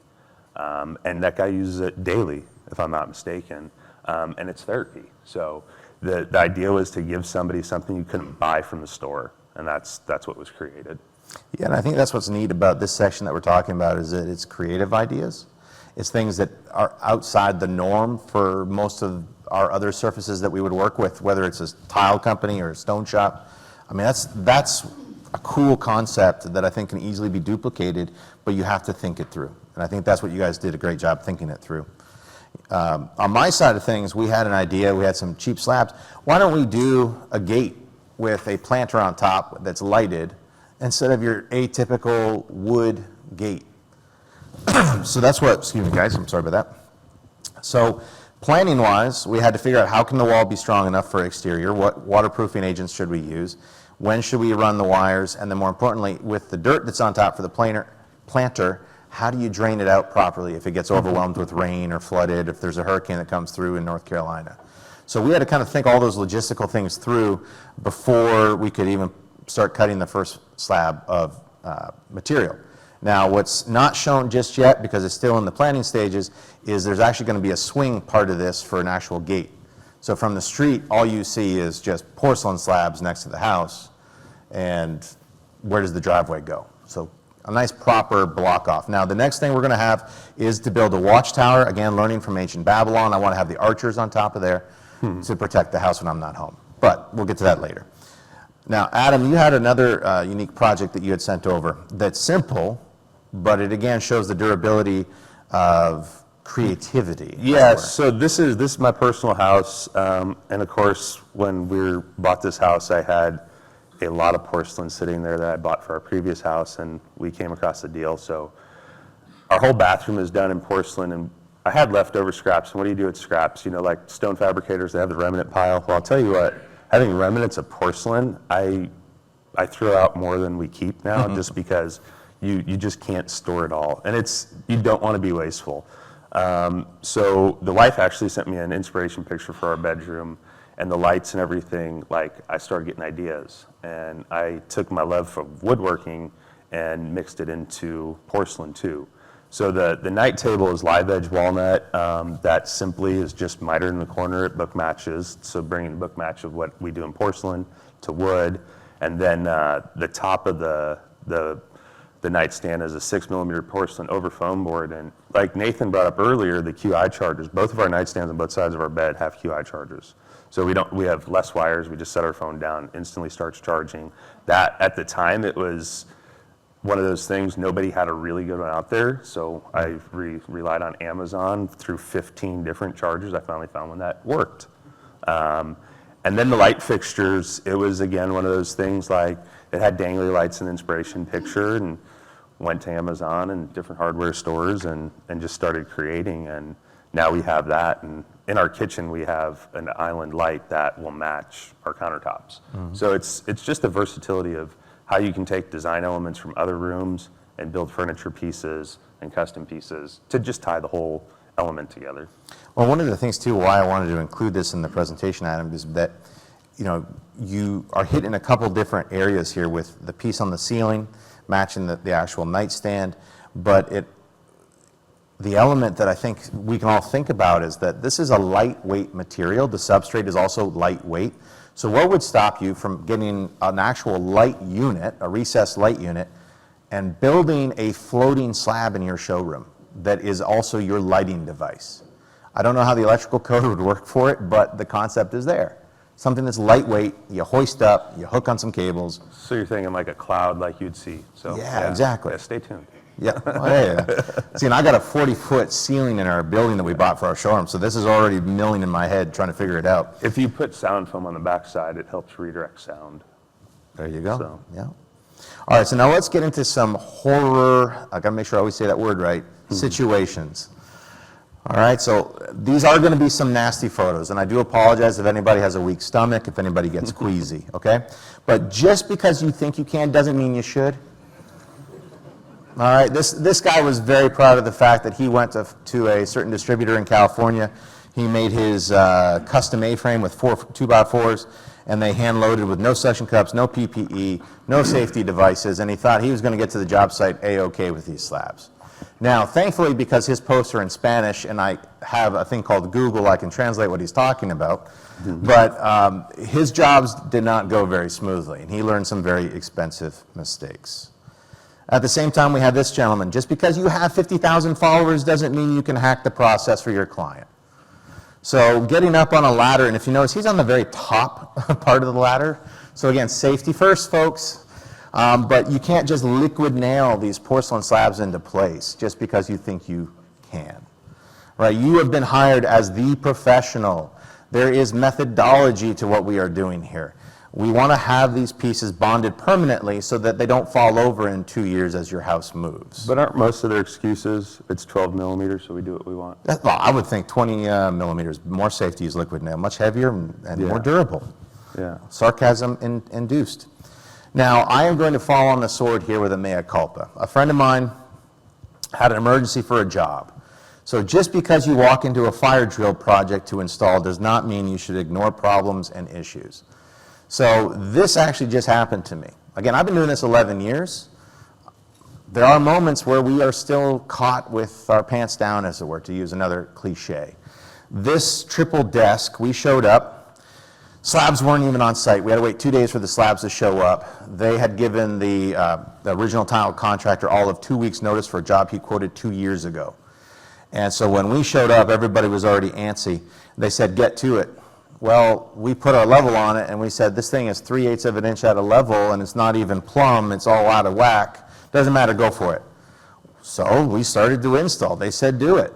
S2: And that guy uses it daily, if I'm not mistaken, and it's therapy. So the idea was to give somebody something you couldn't buy from the store, and that's what was created.
S1: Yeah, and I think that's what's neat about this section that we're talking about is that it's creative ideas. It's things that are outside the norm for most of our other surfaces that we would work with, whether it's a tile company or a stone shop. I mean, that's a cool concept that I think can easily be duplicated, but you have to think it through. And I think that's what you guys did a great job thinking it through. On my side of things, we had an idea. We had some cheap slabs. Why don't we do a gate with a planter on top that's lighted instead of your atypical wood gate? So that's what, excuse me guys, I'm sorry about that. So planning wise, we had to figure out how can the wall be strong enough for exterior, what waterproofing agents should we use, when should we run the wires, and then more importantly, with the dirt that's on top for the planter, how do you drain it out properly if it gets overwhelmed with rain or flooded, if there's a hurricane that comes through in North Carolina. So we had to kind of think all those logistical things through before we could even start cutting the first slab of material. Now, what's not shown just yet, because it's still in the planning stages, is there's actually going to be a swing part of this for an actual gate. So from the street, all you see is just porcelain slabs next to the house, and where does the driveway go? So a nice proper block off. Now, the next thing we're going to have is to build a watchtower. Again, learning from ancient Babylon. I want to have the archers on top of there to protect the house when I'm not home. But we'll get to that later. Now, Adam, you had another unique project that you had sent over that's simple, but it again shows the durability of creativity.
S2: Yeah, so this is my personal house, and of course, when we bought this house, I had a lot of porcelain sitting there that I bought for our previous house, and we came across the deal. So our whole bathroom is done in porcelain, and I had leftover scraps. And what do you do with scraps? You know, like stone fabricators, they have the remnant pile. Well, I'll tell you what, having remnants of porcelain, I throw out more than we keep now, just because you just can't store it all, and you don't want to be wasteful. So the wife actually sent me an inspiration picture for our bedroom, and the lights and everything. Like, I started getting ideas, and I took my love for woodworking and mixed it into porcelain too. So the night table is live edge walnut. That simply is just mitered in the corner. It book matches, so bringing the book match of what we do in porcelain to wood, and then the top of the nightstand is a 6mm porcelain over foam board. And like Nathan brought up earlier, the QI chargers, both of our nightstands on both sides of our bed have QI chargers. So we have less wires, we just set our phone down, instantly starts charging. That, at the time, it was one of those things, nobody had a really good one out there, so I relied on Amazon through 15 different chargers. I finally found one that worked. And then the light fixtures, it was again one of those things, like it had dangly lights and inspiration picture, and went to Amazon and different hardware stores and just started creating, and now we have that. And in our kitchen we have an island light that will match our countertops. So it's just the versatility of how you can take design elements from other rooms and build furniture pieces and custom pieces to just tie the whole element together.
S1: Well, one of the things too why I wanted to include this in the presentation, Adam, is that you are hitting a couple different areas here with the piece on the ceiling matching the actual nightstand, but the element that I think we can all think about is that this is a lightweight material. The substrate is also lightweight. So what would stop you from getting an actual light unit, a recessed light unit, and building a floating slab in your showroom that is also your lighting device? I don't know how the electrical code would work for it, but the concept is there. Something that's lightweight, you hoist up, you hook on some cables.
S2: So you're thinking like a cloud like you'd see. So
S1: Yeah, exactly.
S2: Yeah, stay tuned.
S1: Yeah. Oh, yeah. See, and I got a 40-foot ceiling in our building that we bought for our showroom, so this is already milling in my head trying to figure it out.
S2: If you put sound foam on the backside, it helps redirect sound.
S1: There you go.
S2: So.
S1: Yeah. All right, so now let's get into some horror, I gotta make sure I always say that word right, situations. All right, so these are gonna be some nasty photos, and I do apologize if anybody has a weak stomach, if anybody gets queasy, okay? But just because you think you can doesn't mean you should. All right, this guy was very proud of the fact that he went to a certain distributor in California. He made his custom A-frame with 4 2x4s, and they hand-loaded with no suction cups, no PPE, no safety devices, and he thought he was going to get to the job site A-OK with these slabs. Now, thankfully, because his posts are in Spanish, and I have a thing called Google, I can translate what he's talking about, but his jobs did not go very smoothly, and he learned some very expensive mistakes. At the same time, we have this gentleman. Just because you have 50,000 followers doesn't mean you can hack the process for your client. So getting up on a ladder, and if you notice, he's on the very top part of the ladder. So again, safety first, folks. But you can't just liquid nail these porcelain slabs into place just because you think you can. Right? You have been hired as the professional. There is methodology to what we are doing here. We want to have these pieces bonded permanently so that they don't fall over in 2 years as your house moves.
S2: But aren't most of their excuses, it's 12 millimeters, so we do what we want?
S1: Well, I would think 20 millimeters, more safe to use liquid nail, much heavier and more durable.
S2: Yeah.
S1: Sarcasm induced. Now, I am going to fall on the sword here with a mea culpa. A friend of mine had an emergency for a job. So just because you walk into a fire drill project to install does not mean you should ignore problems and issues. So this actually just happened to me. Again, I've been doing this 11 years. There are moments where we are still caught with our pants down, as it were, to use another cliche. This triple desk, we showed up. Slabs weren't even on site. We had to wait 2 days for the slabs to show up. They had given the original tile contractor all of 2 weeks' notice for a job he quoted 2 years ago. And so when we showed up, everybody was already antsy. They said, get to it. Well, we put our level on it, and we said, this thing is 3/8 of an inch out of level, and it's not even plumb, it's all out of whack. Doesn't matter, go for it. So we started to install. They said, do it.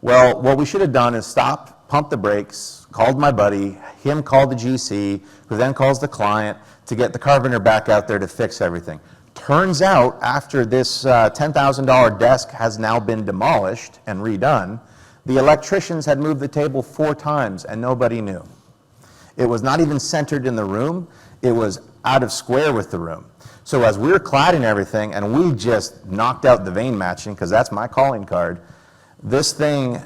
S1: Well, what we should have done is stop, pump the brakes, called my buddy, him called the GC, who then calls the client to get the carpenter back out there to fix everything. Turns out, after this $10,000 desk has now been demolished and redone, the electricians had moved the table 4 times, and nobody knew. It was not even centered in the room. It was out of square with the room. So as we were cladding everything, and we just knocked out the vein matching, because that's my calling card, this thing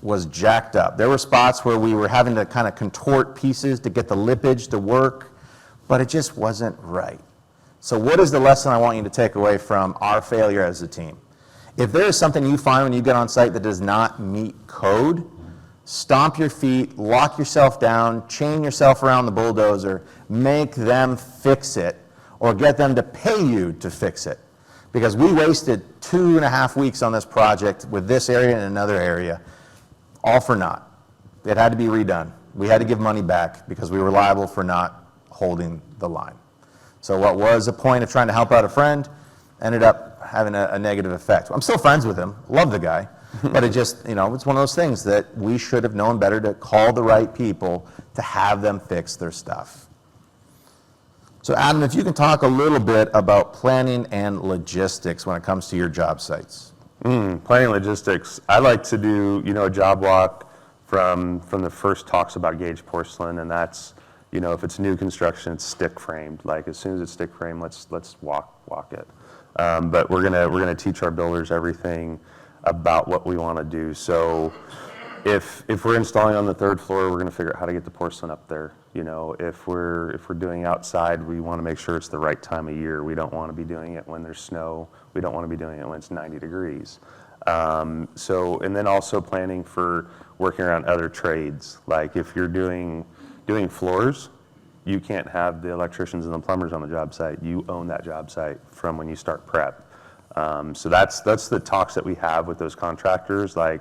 S1: was jacked up. There were spots where we were having to kind of contort pieces to get the lippage to work, but it just wasn't right. So what is the lesson I want you to take away from our failure as a team? If there is something you find when you get on site that does not meet code, stomp your feet, lock yourself down, chain yourself around the bulldozer, make them fix it, or get them to pay you to fix it. Because we wasted 2.5 weeks on this project with this area and another area, all for naught. It had to be redone. We had to give money back because we were liable for not holding the line. So what was a point of trying to help out a friend ended up having a negative effect. I'm still friends with him, love the guy, but it just, you know, it's one of those things that we should have known better to call the right people to have them fix their stuff. So Adam, if you can talk a little bit about planning and logistics when it comes to your job sites.
S2: Planning logistics, I like to do, you know, a job walk from the first talks about gauge porcelain, and that's, you know, if it's new construction, it's stick framed. Like as soon as it's stick framed, let's walk it. But we're gonna teach our builders everything about what we want to do. So if we're installing on the 3rd floor, we're gonna figure out how to get the porcelain up there. You know, if we're doing outside, we want to make sure it's the right time of year. We don't want to be doing it when there's snow. We don't want to be doing it when it's 90 degrees. So, and then also planning for working around other trades. Like if you're doing floors, you can't have the electricians and the plumbers on the job site. You own that job site from when you start prep. So that's the talks that we have with those contractors. Like,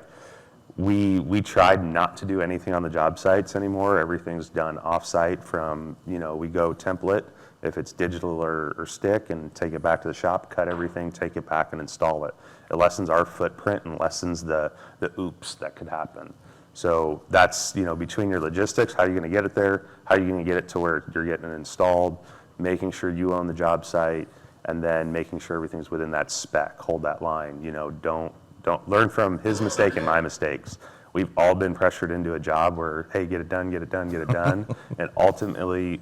S2: We tried not to do anything on the job sites anymore. Everything's done off-site from, we go template, if it's digital or stick, and take it back to the shop, cut everything, take it back and install it. It lessens our footprint and lessens the oops that could happen. So that's, between your logistics, how are you going to get it there? How are you going to get it to where you're getting it installed? Making sure you own the job site, and then making sure everything's within that spec. Hold that line. Don't learn from his mistake and my mistakes. We've all been pressured into a job where, hey, get it done, get it done, get it done, and ultimately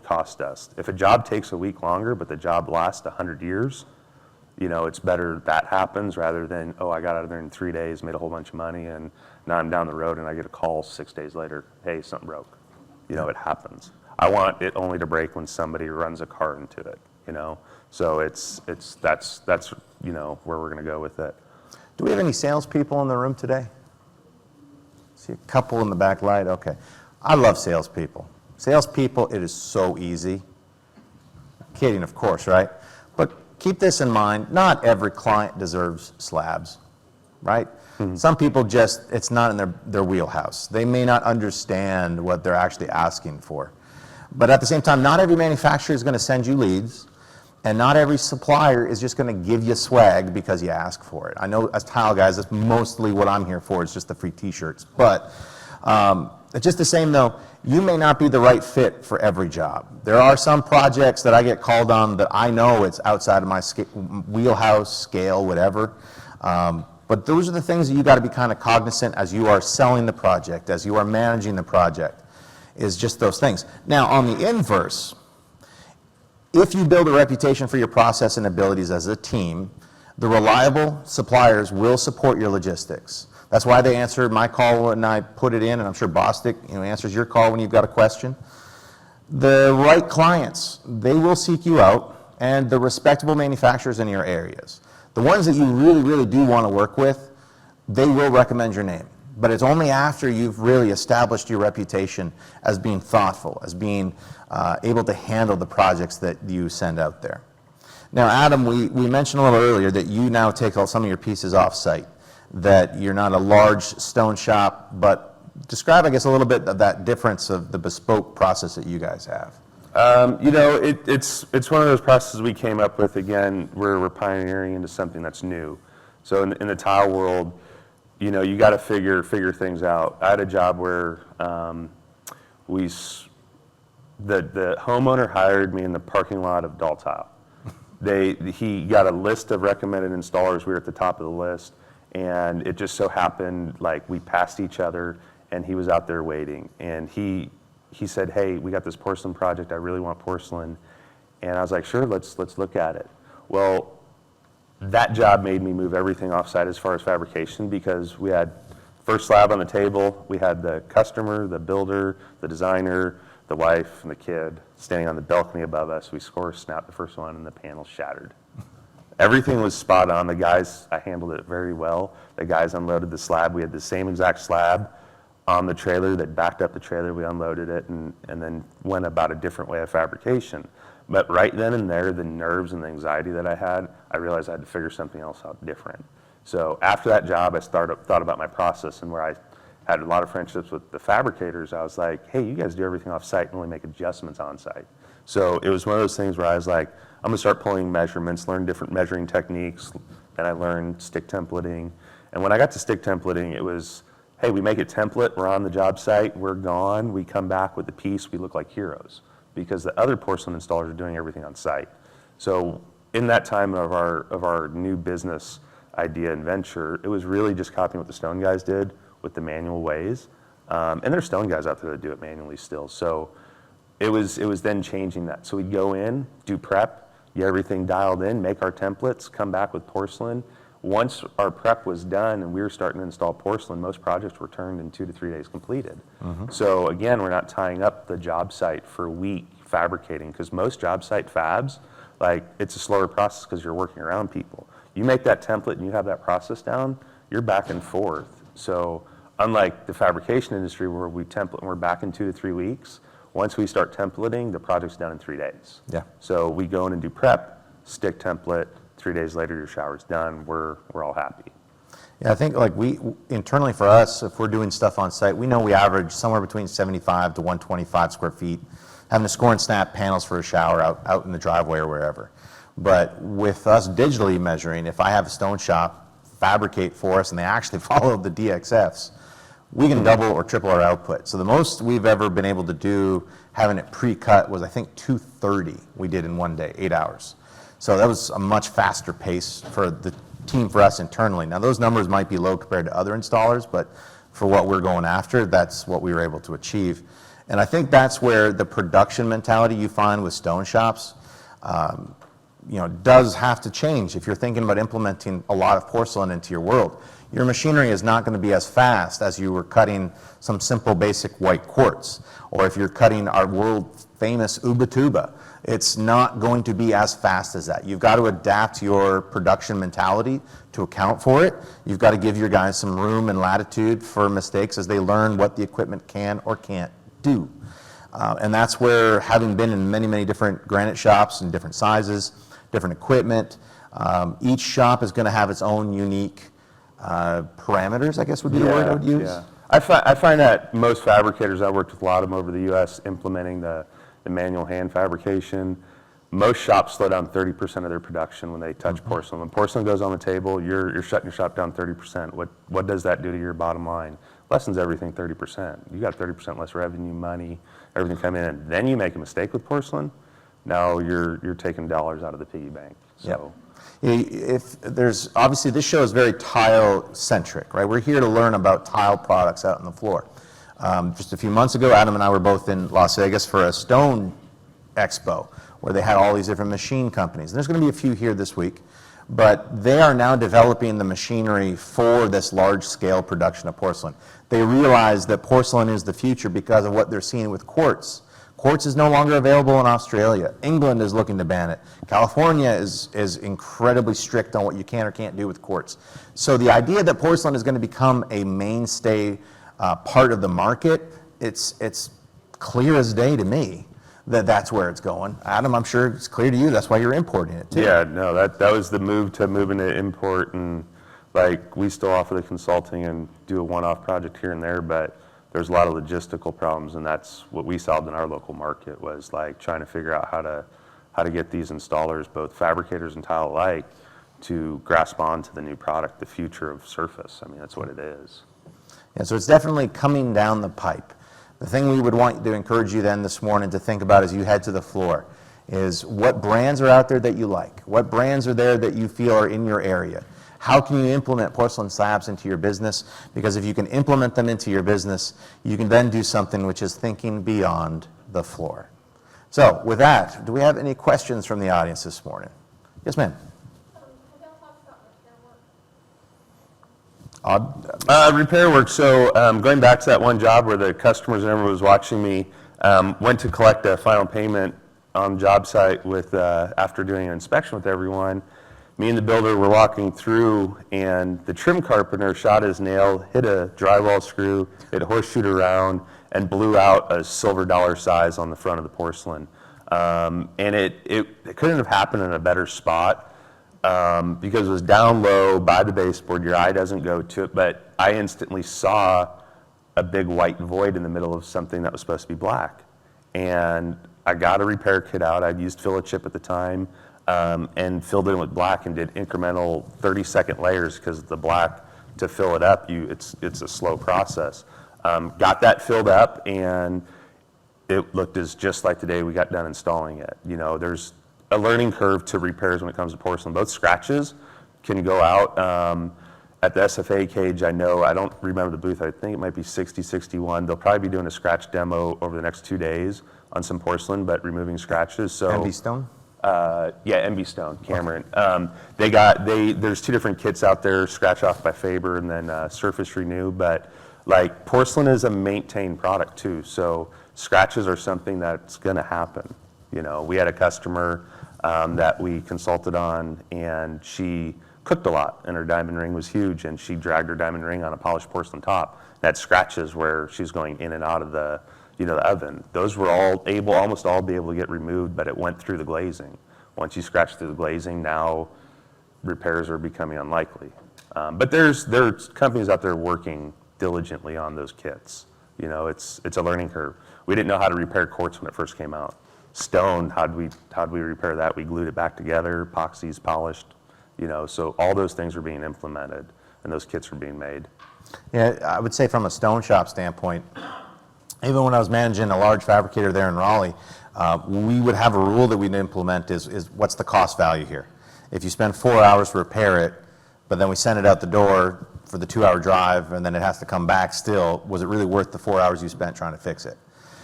S2: cost us. If a job takes a week longer, but the job lasts 100 years, it's better that happens rather than, oh, I got out of there in 3 days, made a whole bunch of money, and now I'm down the road and I get a call 6 days later, hey, something broke. It happens. I want it only to break when somebody runs a car into it, So that's where we're gonna go with it.
S1: Do we have any salespeople in the room today? See a couple in the back light, okay. I love salespeople. Salespeople, it is so easy. Kidding, of course, right? But keep this in mind, not every client deserves slabs, right? Mm-hmm. Some people it's not in their wheelhouse. They may not understand what they're actually asking for. But at the same time, not every manufacturer is gonna send you leads, and not every supplier is just gonna give you swag because you ask for it. I know as tile guys, that's mostly what I'm here for, is just the free t-shirts. But it's just the same though, you may not be the right fit for every job. There are some projects that I get called on that I know it's outside of my wheelhouse, scale, whatever. But those are the things that you gotta be kind of cognizant as you are selling the project, as you are managing the project, is just those things. Now, on the inverse, if you build a reputation for your process and abilities as a team, the reliable suppliers will support your logistics. That's why they answered my call when I put it in, and I'm sure Bostic answers your call when you've got a question. The right clients, they will seek you out, and the respectable manufacturers in your areas. The ones that you really, really do want to work with, they will recommend your name. But it's only after you've really established your reputation as being thoughtful, as being able to handle the projects that you send out there. Now, Adam, we mentioned a little earlier that you now take some of your pieces off-site, that you're not a large stone shop, but describe, I guess, a little bit of that difference of the bespoke process that you guys have.
S2: It's one of those processes we came up with, again, where we're pioneering into something that's new. So in the tile world, you got to figure things out. I had a job where the homeowner hired me in the parking lot of Doll Tile. He got a list of recommended installers. We were at the top of the list, and it just so happened like we passed each other, and he was out there waiting. And he said, "Hey, we got this porcelain project. I really want porcelain." And I was like, "Sure, let's look at it." Well, that job made me move everything offsite as far as fabrication, because we had first slab on the table, we had the customer, the builder, the designer, the wife, and the kid standing on the balcony above us. We snapped the first one, and the panel shattered. Everything was spot on. The guys, I handled it very well. The guys unloaded the slab. We had the same exact slab on the trailer that backed up the trailer. We unloaded it and then went about a different way of fabrication. But right then and there, the nerves and the anxiety that I had, I realized I had to figure something else out different. So after that job, I thought about my process, and where I had a lot of friendships with the fabricators, I was like, hey, you guys do everything off site and only make adjustments on site. So it was one of those things where I was like, I'm gonna start pulling measurements, learn different measuring techniques. Then I learned stick templating. And when I got to stick templating, it was, hey, we make a template, we're on the job site, we're gone, we come back with the piece, we look like heroes, because the other porcelain installers are doing everything on site. So in that time of our new business idea and venture, it was really just copying what the stone guys did with the manual ways. And there's stone guys out there that do it manually still. So it was then changing that. So we'd go in, do prep, get everything dialed in, make our templates, come back with porcelain. Once our prep was done and we were starting to install porcelain, most projects were turned in 2 to 3 days completed. Mm-hmm. So again, we're not tying up the job site for a week fabricating, because most job site fabs, like, it's a slower process because you're working around people. You make that template and you have that process down, you're back and forth. So unlike the fabrication industry where we template and we're back in 2 to 3 weeks, once we start templating, the project's done in 3 days. Yeah. So we go in and do prep, stick template, 3 days later your shower's done, we're all happy.
S1: Yeah, I think like internally for us, if we're doing stuff on site, we know we average somewhere between 75 to 125 square feet, having to score and snap panels for a shower out in the driveway or wherever. But with us digitally measuring, if I have a stone shop fabricate for us and they actually follow the DXFs, we can double or triple our output. So the most we've ever been able to do having it pre-cut was I think 230 we did in one day, 8 hours. So that was a much faster pace for the team for us internally. Now those numbers might be low compared to other installers, but for what we're going after, that's what we were able to achieve. And I think that's where the production mentality you find with stone shops, does have to change. If you're thinking about implementing a lot of porcelain into your world, your machinery is not going to be as fast as you were cutting some simple basic white quartz. Or if you're cutting our world famous Ubatuba, it's not going to be as fast as that. You've got to adapt your production mentality to account for it. You've got to give your guys some room and latitude for mistakes as they learn what the equipment can or can't do. And that's where, having been in many, many different granite shops and different sizes, different equipment, each shop is going to have its own unique parameters, I guess would be the word I would use.
S2: Yeah. I find that most fabricators, I worked with a lot of them over the U.S. implementing the manual hand fabrication. Most shops slow down 30% of their production when they touch porcelain. When porcelain goes on the table, you're shutting your shop down 30%. What does that do to your bottom line? Lessens everything 30%. You got 30% less revenue, money, everything coming in. Then you make a mistake with porcelain, now you're taking dollars out of the piggy bank. So.
S1: Yep. If there's, obviously this show is very tile centric, right? We're here to learn about tile products out on the floor. Just a few months ago, Adam and I were both in Las Vegas for a stone expo where they had all these different machine companies. And there's going to be a few here this week, but they are now developing the machinery for this large scale production of porcelain. They realize that porcelain is the future because of what they're seeing with quartz. Quartz is no longer available in Australia. England is looking to ban it. California is incredibly strict on what you can or can't do with quartz. So the idea that porcelain is going to become a mainstay part of the market, it's clear as day to me that that's where it's going. Adam, I'm sure it's clear to you, that's why you're importing it too.
S2: Yeah, no, that was the move to moving to import, and like we still offer the consulting and do a one-off project here and there, but there's a lot of logistical problems, and that's what we solved in our local market, was like trying to figure out how to get these installers, both fabricators and tile alike, to grasp on to the new product, the future of surface. I mean, that's what it is.
S1: Yeah, so it's definitely coming down the pipe. The thing we would want to encourage you then this morning to think about as you head to the floor is what brands are out there that you like? What brands are there that you feel are in your area? How can you implement porcelain slabs into your business? Because if you can implement them into your business, you can then do something which is thinking beyond the floor. So with that, do we have any questions from the audience this morning? Yes, ma'am.
S2: Repair work. So going back to that one job where the customers and everyone was watching me, went to collect a final payment on the job site with after doing an inspection with everyone. Me and the builder were walking through, and the trim carpenter shot his nail, hit a drywall screw, it horseshoed around, and blew out a silver dollar size on the front of the porcelain. And it couldn't have happened in a better spot because it was down low by the baseboard. Your eye doesn't go to it, but I instantly saw a big white void in the middle of something that was supposed to be black. And I got a repair kit out. I'd used fill a chip at the time. And filled in with black and did incremental 30-second layers because the black, to fill it up, it's a slow process. Got that filled up, and it looked just like the day we got done installing it. You know, there's a learning curve to repairs when it comes to porcelain. Both scratches can go out. At the SFA cage, I don't remember the booth, I think it might be 60, 61. They'll probably be doing a scratch demo over the next 2 days on some porcelain, but removing scratches. So
S1: MB Stone?
S2: Yeah, MB Stone, Cameron. Okay. There's 2 different kits out there, Scratch Off by Faber and then Surface Renew, but like porcelain is a maintained product too, so scratches are something that's gonna happen. You know, we had a customer that we consulted on, and she cooked a lot and her diamond ring was huge, and she dragged her diamond ring on a polished porcelain top. That scratches where she's going in and out of the oven. Those were almost all be able to get removed, but it went through the glazing. Once you scratch through the glazing, now repairs are becoming unlikely. But there's companies out there working diligently on those kits. You know, it's a learning curve. We didn't know how to repair quartz when it first came out. Stone, how'd we repair that? We glued it back together, epoxies, polished, you know, so all those things are being implemented and those kits are being made.
S1: Yeah, I would say from a stone shop standpoint, even when I was managing a large fabricator there in Raleigh, we would have a rule that we'd implement is what's the cost value here? If you spend 4 hours to repair it, but then we send it out the door for the 2-hour drive and then it has to come back still, was it really worth the 4 hours you spent trying to fix it?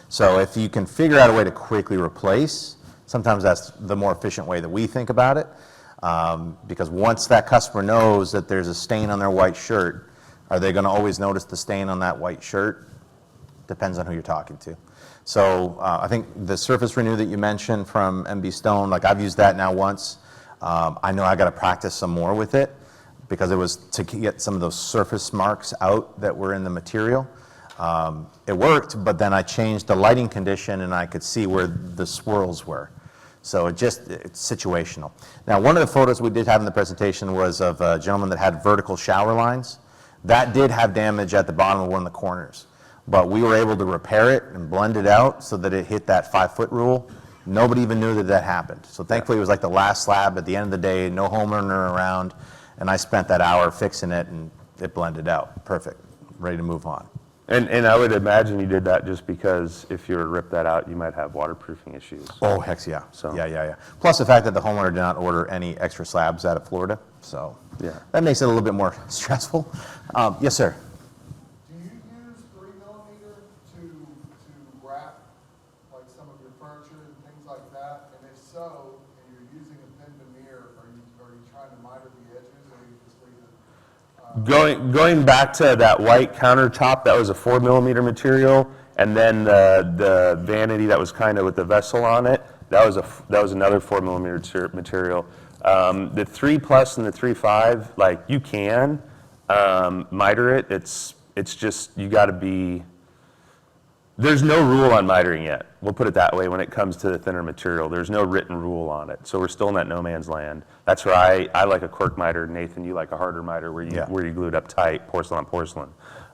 S1: So if you can figure out a way to quickly replace, sometimes that's the more efficient way that we think about it. Because once that customer knows that there's a stain on their white shirt, are they going to always notice the stain on that white shirt? Depends on who you're talking to. So I think the surface renew that you mentioned from MB Stone, like I've used that now once. I know I got to practice some more with it because it was to get some of those surface marks out that were in the material. It worked, but then I changed the lighting condition and I could see where the swirls were. So it's situational. Now, one of the photos we did have in the presentation was of a gentleman that had vertical shower lines. That did have damage at the bottom of one of the corners, but we were able to repair it and blend it out so that it hit that 5-foot rule. Nobody even knew that that happened. So thankfully it was like the last slab at the end of the day, no homeowner around, and I spent that hour fixing it and it blended out. Perfect, ready to move on.
S2: And I would imagine you did that just because if you were to rip that out, you might have waterproofing issues.
S1: Oh, heck yeah.
S2: So-
S1: Yeah. Plus the fact that the homeowner did not order any extra slabs out of Florida, so
S2: Yeah.
S1: that makes it a little bit more stressful. Yes, sir.
S3: Do you use 3mm to wrap like some of your furniture and things like that? And if so, and you're using a thin veneer, are you trying to miter the edges or you just leave it?
S2: Going back to that white countertop, that was a 4mm material, and then the vanity that was kind of with the vessel on it, that was another 4mm material. The 3+ and the 3.5, like you can miter it. It's just you got to be. There's no rule on mitering yet. We'll put it that way. When it comes to the thinner material, there's no written rule on it. So we're still in that no man's land. That's where I like a cork miter. Nathan, you like a harder miter where you glue it up tight, porcelain on porcelain.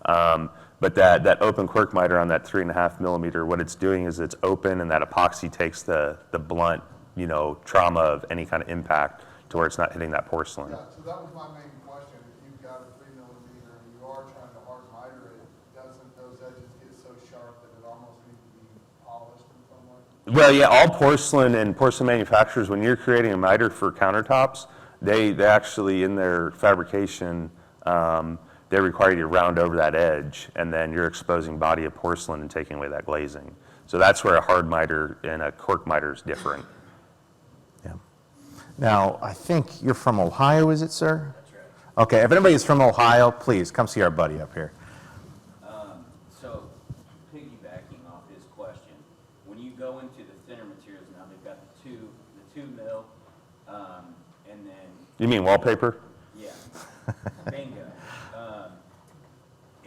S2: But that open cork miter on that 3.5mm, what it's doing is it's open, and that epoxy takes the blunt, trauma of any kind of impact to where it's not hitting that porcelain.
S3: Yeah, so that was my main question. If you've got a 3mm and you are trying to hard miter it, doesn't those edges get so sharp that it almost needs to be polished in some way?
S2: Well, yeah, all porcelain and porcelain manufacturers, when you're creating a miter for countertops, they actually, in their fabrication, they require you to round over that edge, and then you're exposing body of porcelain and taking away that glazing. So that's where a hard miter and a cork miter is different.
S1: Yeah. Now, I think you're from Ohio, is it, sir?
S4: That's right.
S1: Okay, if anybody is from Ohio, please come see our buddy up here.
S4: So, piggybacking off his question, when you go into the thinner materials now, they've got the 2 mil, and then
S2: You mean wallpaper?
S4: yeah, bingo.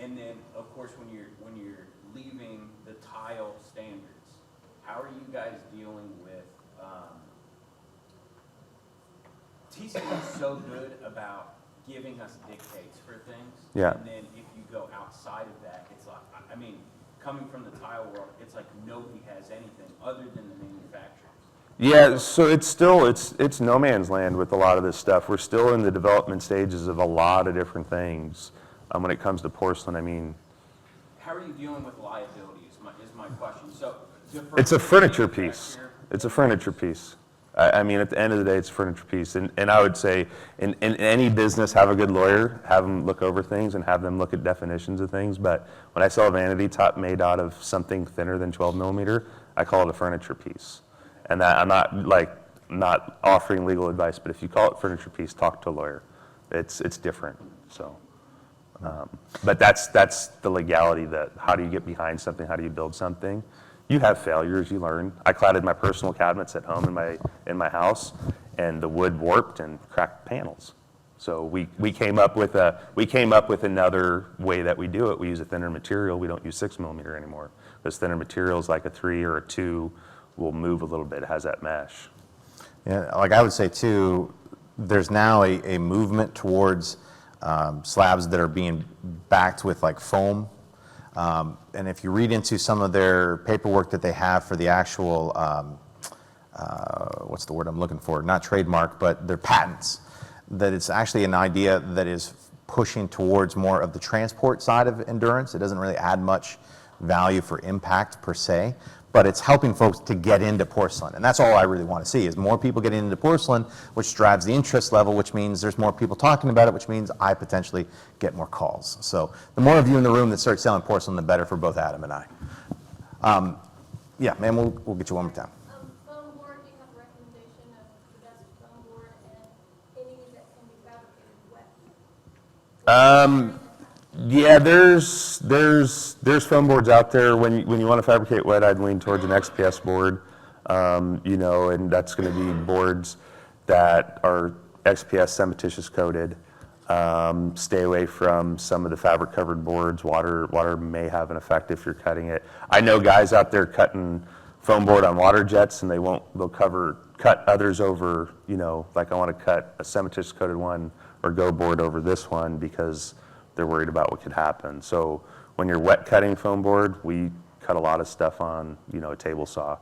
S4: And then of course when you're leaving the tile standards, how are you guys dealing with? TCM is so good about giving us dictates for things.
S2: Yeah.
S4: And then if you go outside of that, it's like, I mean, coming from the tile world, it's like nobody has anything other than the manufacturers.
S2: Yeah, so it's no man's land with a lot of this stuff. We're still in the development stages of a lot of different things. When it comes to porcelain, I mean,
S4: How are you dealing with liability is my question. So
S2: it's a furniture piece. It's a furniture piece. I mean, at the end of the day, it's a furniture piece. And I would say in any business, have a good lawyer, have them look over things and have them look at definitions of things. But when I sell a vanity top made out of something thinner than 12mm, I call it a furniture piece. And that I'm not offering legal advice, but if you call it furniture piece, talk to a lawyer. It's different. So, but that's the legality. That how do you get behind something? How do you build something? You have failures. You learn. I cladded my personal cabinets at home in my house, and the wood warped and cracked panels. So we came up with another way that we do it. We use a thinner material. We don't use 6mm anymore. Those thinner materials, like a 3 or a 2, will move a little bit. It has that mesh.
S1: Yeah, like I would say too, there's now a movement towards slabs that are being backed with like foam. And if you read into some of their paperwork that they have for the actual, what's the word I'm looking for? Not trademark, but their patents, that it's actually an idea that is pushing towards more of the transport side of endurance. It doesn't really add much value for impact per se, but it's helping folks to get into porcelain. And that's all I really want to see, is more people getting into porcelain, which drives the interest level, which means there's more people talking about it, which means I potentially get more calls. So the more of you in the room that start selling porcelain, the better for both Adam and I. Yeah, ma'am, we'll get you one more time.
S5: Foam board, do you have a recommendation of the best foam board and any that can be fabricated wet?
S2: Yeah, there's foam boards out there. When you want to fabricate wet, I'd lean towards an XPS board, and that's going to be boards that are XPS cementitious coated. Stay away from some of the fabric covered boards. Water may have an effect if you're cutting it. I know guys out there cutting foam board on water jets, and they'll cut others over, like I want to cut a cementitious coated one or go board over this one because they're worried about what could happen. So when you're wet cutting foam board, we cut a lot of stuff on, a table saw,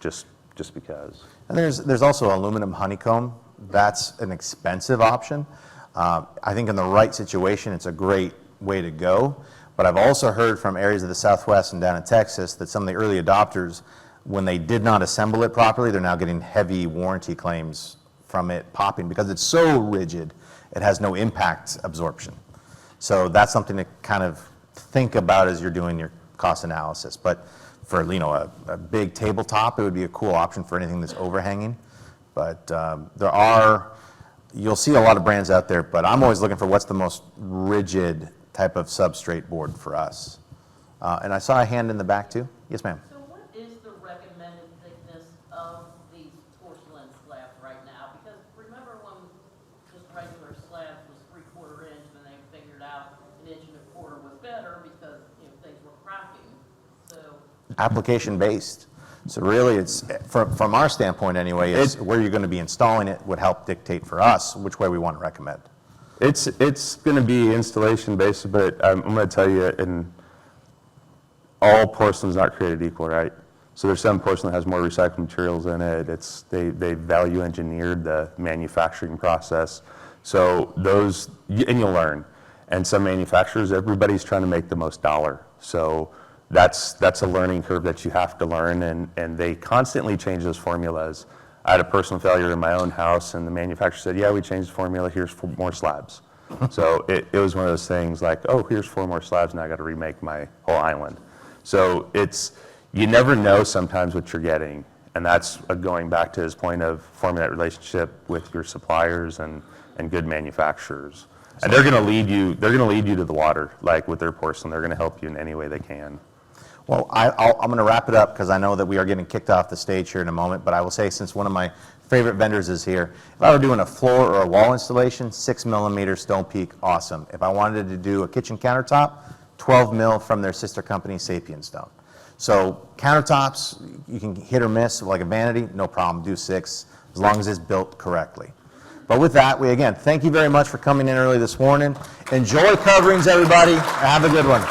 S2: just because.
S1: And there's also aluminum honeycomb. That's an expensive option. I think in the right situation, it's a great way to go. But I've also heard from areas of the Southwest and down in Texas that some of the early adopters, when they did not assemble it properly, they're now getting heavy warranty claims from it popping because it's so rigid, it has no impact absorption. So that's something to kind of think about as you're doing your cost analysis. But for a big tabletop, it would be a cool option for anything that's overhanging. But you'll see a lot of brands out there, but I'm always looking for what's the most rigid type of substrate board for us. And I saw a hand in the back too. Yes, ma'am.
S6: So what is the recommended thickness of these porcelain slabs right now? Because remember when just regular slabs was 3/4 inch, and they figured out 1 1/4 was better because things were cracking. So
S1: Application based. So really, it's from our standpoint anyway, it's where you're going to be installing it would help dictate for us which way we want to recommend.
S2: It's going to be installation based, but I'm going to tell you, all porcelain is not created equal, right? So there's some porcelain that has more recycled materials in it. They value engineered the manufacturing process. So and you'll learn. And some manufacturers, everybody's trying to make the most dollar. So that's a learning curve that you have to learn, and they constantly change those formulas. I had a personal failure in my own house, and the manufacturer said, yeah, we changed the formula, here's 4 more slabs. So it was one of those things like, oh, here's 4 more slabs, now I got to remake my whole island. So you never know sometimes what you're getting, and that's going back to his point of forming that relationship with your suppliers and good manufacturers. And they're going to lead you to the water, like with their porcelain. They're going to help you in any way they can.
S1: Well, I'm going to wrap it up because I know that we are getting kicked off the stage here in a moment, but I will say, since one of my favorite vendors is here, if I were doing a floor or a wall installation, 6mm stone peak, awesome. If I wanted to do a kitchen countertop, 12mm from their sister company, Sapien Stone. So countertops, you can hit or miss, like a vanity, no problem, do 6, as long as it's built correctly. But with that, again, thank you very much for coming in early this morning. Enjoy coverings, everybody. Have a good one.